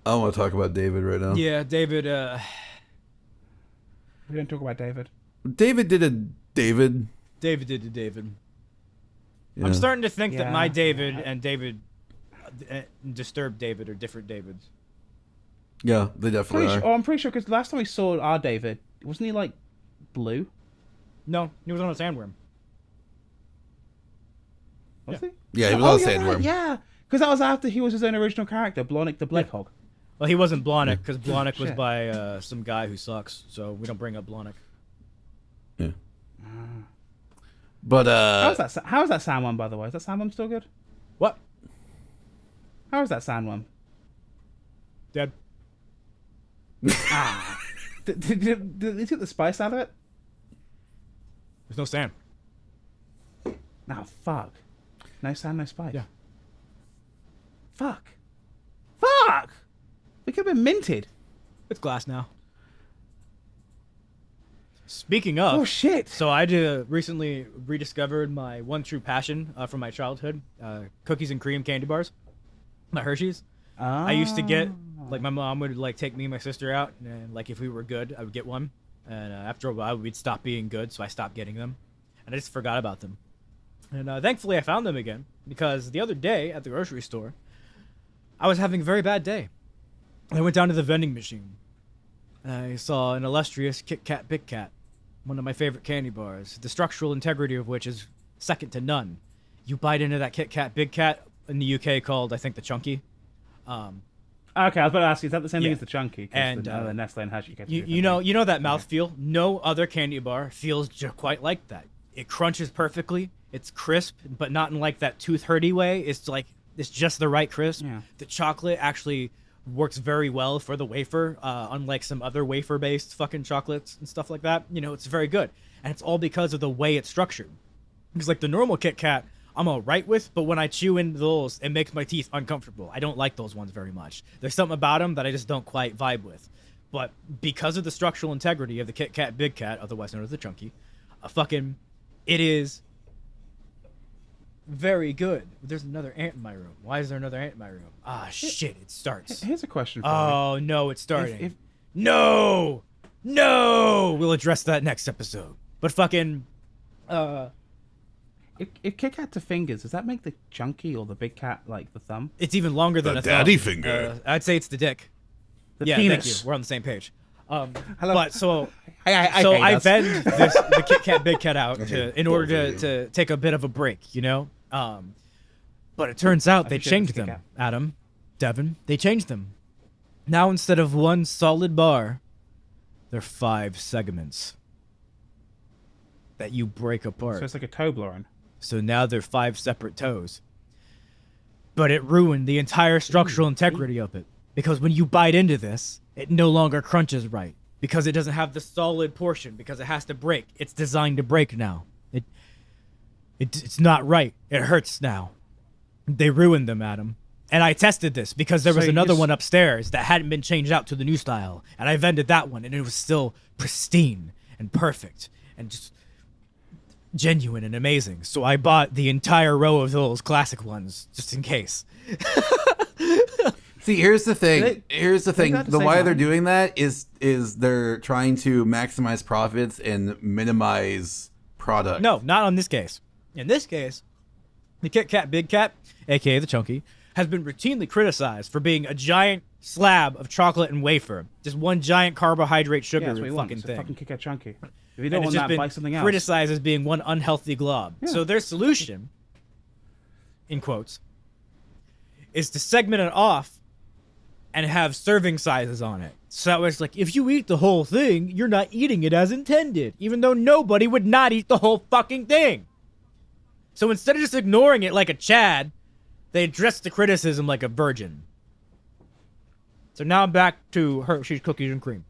I don't want to talk about David right now. Yeah, David. We don't talk about David. David did a David. David did to David. Yeah. I'm starting to think that Yeah. my David and David, Disturbed David, are different Davids. Yeah, they definitely are. I'm pretty sure because last time we saw our David, wasn't he like blue? No, he was on a sandworm. Was he? Yeah, he was on a yeah, sandworm. Yeah, because that was after he was his own original character, Blonick the Black Hog. Well, he wasn't Blonick because Blonick was Shit. by some guy who sucks, so we don't bring up Blonick. Yeah. But How's that sandworm, by the way? Is that sandworm still good? What? How is that sandworm? Dead. Did you get the spice out of it? There's no sand. No, fuck. No sand, no spice. Yeah. Fuck. Fuck! We could have been minted. It's glass now. Speaking of, Oh, shit. so I recently rediscovered my one true passion from my childhood: cookies and cream candy bars, my Hershey's. I used to get like my mom would like take me and my sister out, and like if we were good, I would get one, and after a while we'd stop being good, so I stopped getting them, and I just forgot about them. And thankfully I found them again because the other day at the grocery store, I was having a very bad day. I went down to the vending machine. I saw an illustrious Kit Kat Big Cat, one of my favorite candy bars, the structural integrity of which is second to none. You bite into that Kit Kat Big Cat, in the UK called, I think, the Chunky. Okay, I was about to ask you, is that the same thing Yeah. as the Chunky? 'Cause And, the Nestle and Hershey. You know that mouthfeel? No other candy bar feels quite like that. It crunches perfectly. It's crisp, but not in like that tooth hurty way. It's like it's just the right crisp. Yeah. The chocolate actually works very well for the wafer, unlike some other wafer-based fucking chocolates and stuff like that. You know, it's very good, and it's all because of the way it's structured. Because like the normal Kit Kat, I'm all right with, but when I chew into those, it makes my teeth uncomfortable. I don't like those ones very much. There's something about them that I just don't quite vibe with. But because of the structural integrity of the Kit Kat Big Cat, otherwise known as the Chunky, it is very good. There's another ant in my room. Why is there another ant in my room? Ah, shit, it starts. Here's a question for you. Oh, no, it's starting. If- No! We'll address that next episode. But fucking, If Kit Kat to fingers, does that make the Chunky or the Big Cat like the thumb? it's even longer than The a daddy thumb. finger. I'd say it's the dick. The Yeah, penis. thank you. We're on the same page. But so I I vend the Kit Kat Big Cat out in order to take a bit of a break, you know. But it turns out they changed them, Adam, Devon. They changed them. Now instead of one solid bar, they're 5 segments that you break apart. So it's like a Toblerone. So now they're 5 separate toes. But it ruined the entire structural integrity of it. Because when you bite into this, it no longer crunches right. Because it doesn't have the solid portion. Because it has to break. It's designed to break now. It's not right. It hurts now. They ruined them, Adam. And I tested this because there was another one upstairs that hadn't been changed out to the new style. And I vended that one, and it was still pristine and perfect and just genuine and amazing. So I bought the entire row of those classic ones just in case. See, here's the thing. The why they're doing that is they're trying to maximize profits and minimize product. No, not on this case. In this case, the Kit Kat Big Cat, aka the Chunky, has been routinely criticized for being a giant slab of chocolate and wafer, just one giant carbohydrate sugar fucking thing. Fucking Kit Kat Chunky. If you don't want that, buy something else. Criticized as being one unhealthy glob. Yeah. So their solution, in quotes, is to segment it off and have serving sizes on it. So it's like, if you eat the whole thing, you're not eating it as intended, even though nobody would not eat the whole fucking thing. So instead of just ignoring it like a Chad, they addressed the criticism like a virgin. So now I'm back to Hershey's cookies and cream.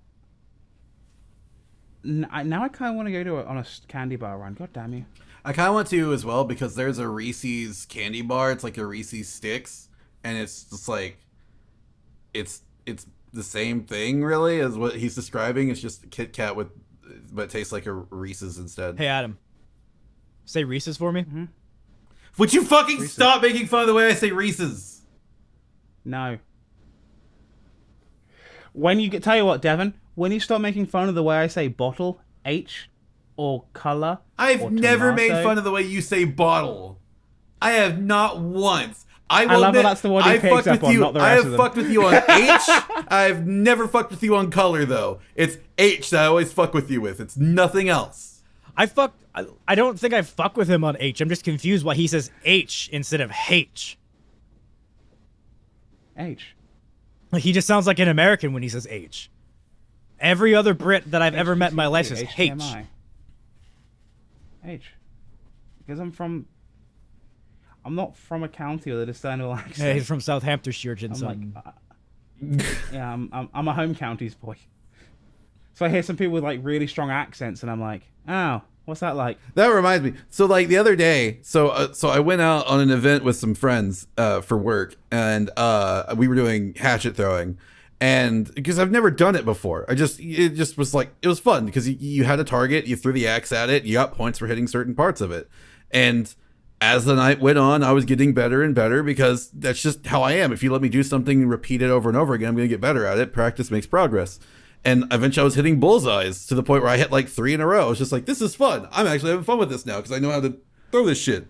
Now I kind of want to go on a candy bar run. God damn you. I kind of want to as well because there's a Reese's candy bar. It's like a Reese's Sticks. And it's just like, it's the same thing really as what he's describing. It's just a Kit Kat but it tastes like a Reese's instead. Hey, Adam. Say Reese's for me. Mm-hmm. Would you fucking stop making fun of the way I say Reese's? No. Tell you what, Devon, when you start making fun of the way I say bottle, H, or color, I've never made fun of the way you say bottle. I have not once. I love that that's the one he picks up on, not the rest of them. I have fucked with you on H. I've never fucked with you on color, though. It's H that I always fuck with you with. It's nothing else. I don't think I fuck with him on H. I'm just confused why he says H instead of H. H. Like, he just sounds like an American when he says H. Every other Brit that I've ever met in my life says H. H. Because I'm not from a county with a discernible accent. Yeah, he's from Southamptonshire, son. Yeah, I'm a home counties boy. So I hear some people with like really strong accents, and I'm like, oh, what's that like? That reminds me. So like the other day, so I went out on an event with some friends for work, and we were doing hatchet throwing, and because I've never done it before, it just was like, it was fun because you had a target, you threw the axe at it, you got points for hitting certain parts of it, and as the night went on, I was getting better and better because that's just how I am. If you let me do something and repeat it over and over again, I'm going to get better at it. Practice makes progress. And eventually I was hitting bullseyes to the point where I hit like 3 in a row. I was just like, this is fun. I'm actually having fun with this now because I know how to throw this shit.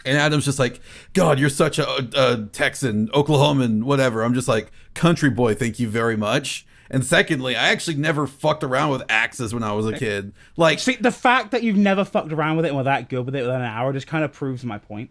And Adam's just like, God, you're such a Texan, Oklahoman, whatever. I'm just like, country boy, thank you very much. And secondly, I actually never fucked around with axes when I was a kid. Like, see, the fact that you've never fucked around with it and were that good with it within an hour just kind of proves my point.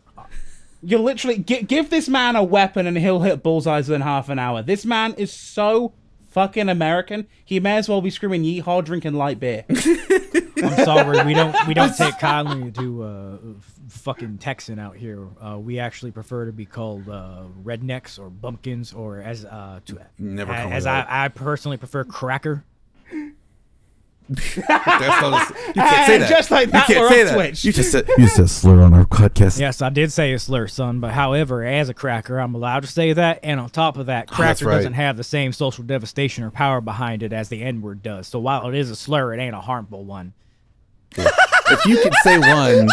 You literally give this man a weapon and he'll hit bullseyes within half an hour. This man is so fucking American. He may as well be screaming yeehaw drinking light beer. I'm sorry, we don't take kindly to fucking Texan out here. We actually prefer to be called rednecks or bumpkins, or I personally prefer cracker. That's not you can't say that. Just like that, you can't say that. Twitch. You just said a slur on our podcast. Yes, I did say a slur, son. But however, as a cracker, I'm allowed to say that. And on top of that, cracker doesn't have the same social devastation or power behind it as the N-word does. So while it is a slur, it ain't a harmful one. If you could say one,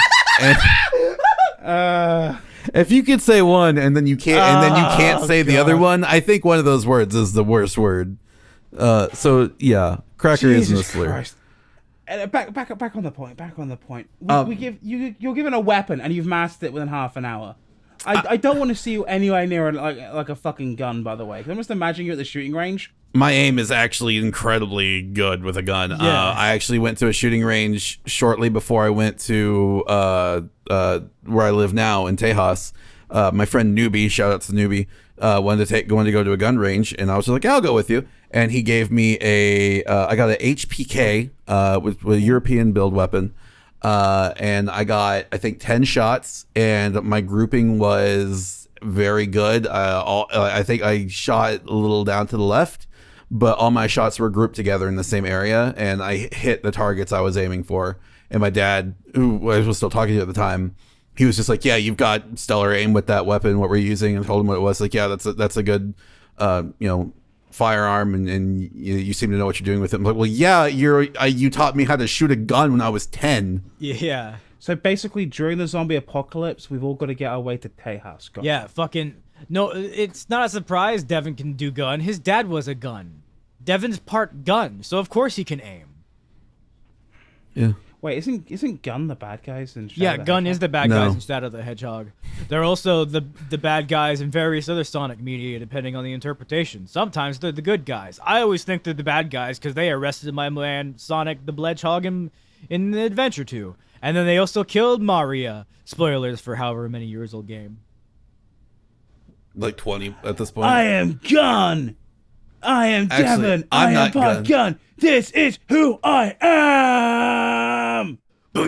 if you could say one and then you can't say the other one, I think one of those words is the worst word. So yeah, cracker isn't a slur. Christ. Back on the point. You're given a weapon and you've mastered it within half an hour. I don't want to see you anywhere near like a fucking gun. By the way, 'cause I'm just imagining you at the shooting range My aim is actually incredibly good with a gun. Yeah. I actually went to a shooting range shortly before I went to where I live now in Tejas. My friend Newbie, shout out to Newbie, wanted to go to a gun range, and I was just like, yeah, I'll go with you. And he gave me I got an HPK with a European build weapon, and I got I think 10 shots, and my grouping was very good. I think I shot a little down to the left, but all my shots were grouped together in the same area, and I hit the targets I was aiming for. And my dad, who I was still talking to at the time, he was just like, yeah, you've got stellar aim with that weapon, what we're using, and told him what it was. Like, yeah, that's a good, firearm, and you seem to know what you're doing with it. I'm like, well, yeah, you taught me how to shoot a gun when I was 10. Yeah. So basically, during the zombie apocalypse, we've all got to get our way to Tejas. Yeah, fucking... No, it's not a surprise Devon can do gun. His dad was a gun. Devon's part gun, so of course he can aim. Yeah. Wait, isn't Gun the bad guys in Shadow Yeah, of the Gun Hedgehog? is the bad No. guys in Shadow of the Hedgehog. They're also the bad guys in various other Sonic media, depending on the interpretation. Sometimes they're the good guys. I always think they're the bad guys because they arrested my man Sonic the Hedgehog in the Adventure 2. And then they also killed Maria. Spoilers for however many years old game. Like 20 at this point. I am Gun. I am Actually, Devon. I'm I am not part Gun. This is who I am. I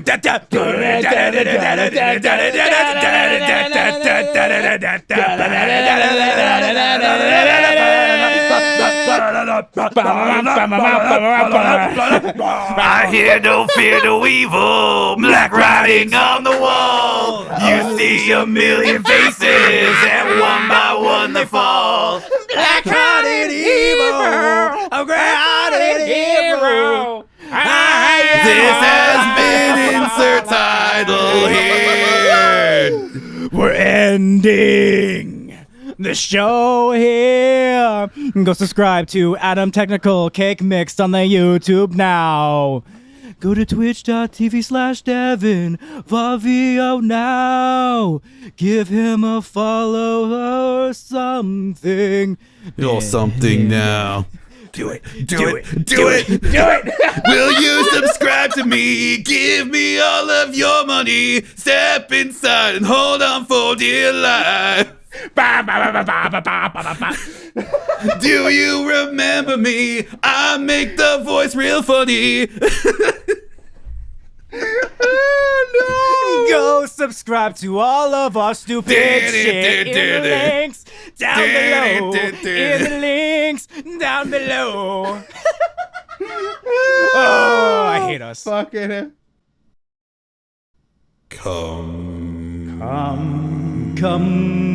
hear no fear, no evil, black writing on the wall. You see a million faces, and one by one they fall. Black writing evil, a black-hearted hero. This has been insert title here. We're ending the show here. Go subscribe to Adam Technical Cake Mixed on the YouTube now. Go to twitch.tv/Devon Vavio now. Give him a follow or something. You're something now. Do it. Do it. Will you subscribe to me? Give me all of your money. Step inside and hold on for dear life. Do you remember me? I make the voice real funny. Go subscribe to all of our stupid shit in the links down below. In the links down below. Oh, I hate us. Fucking hell. Come. Come.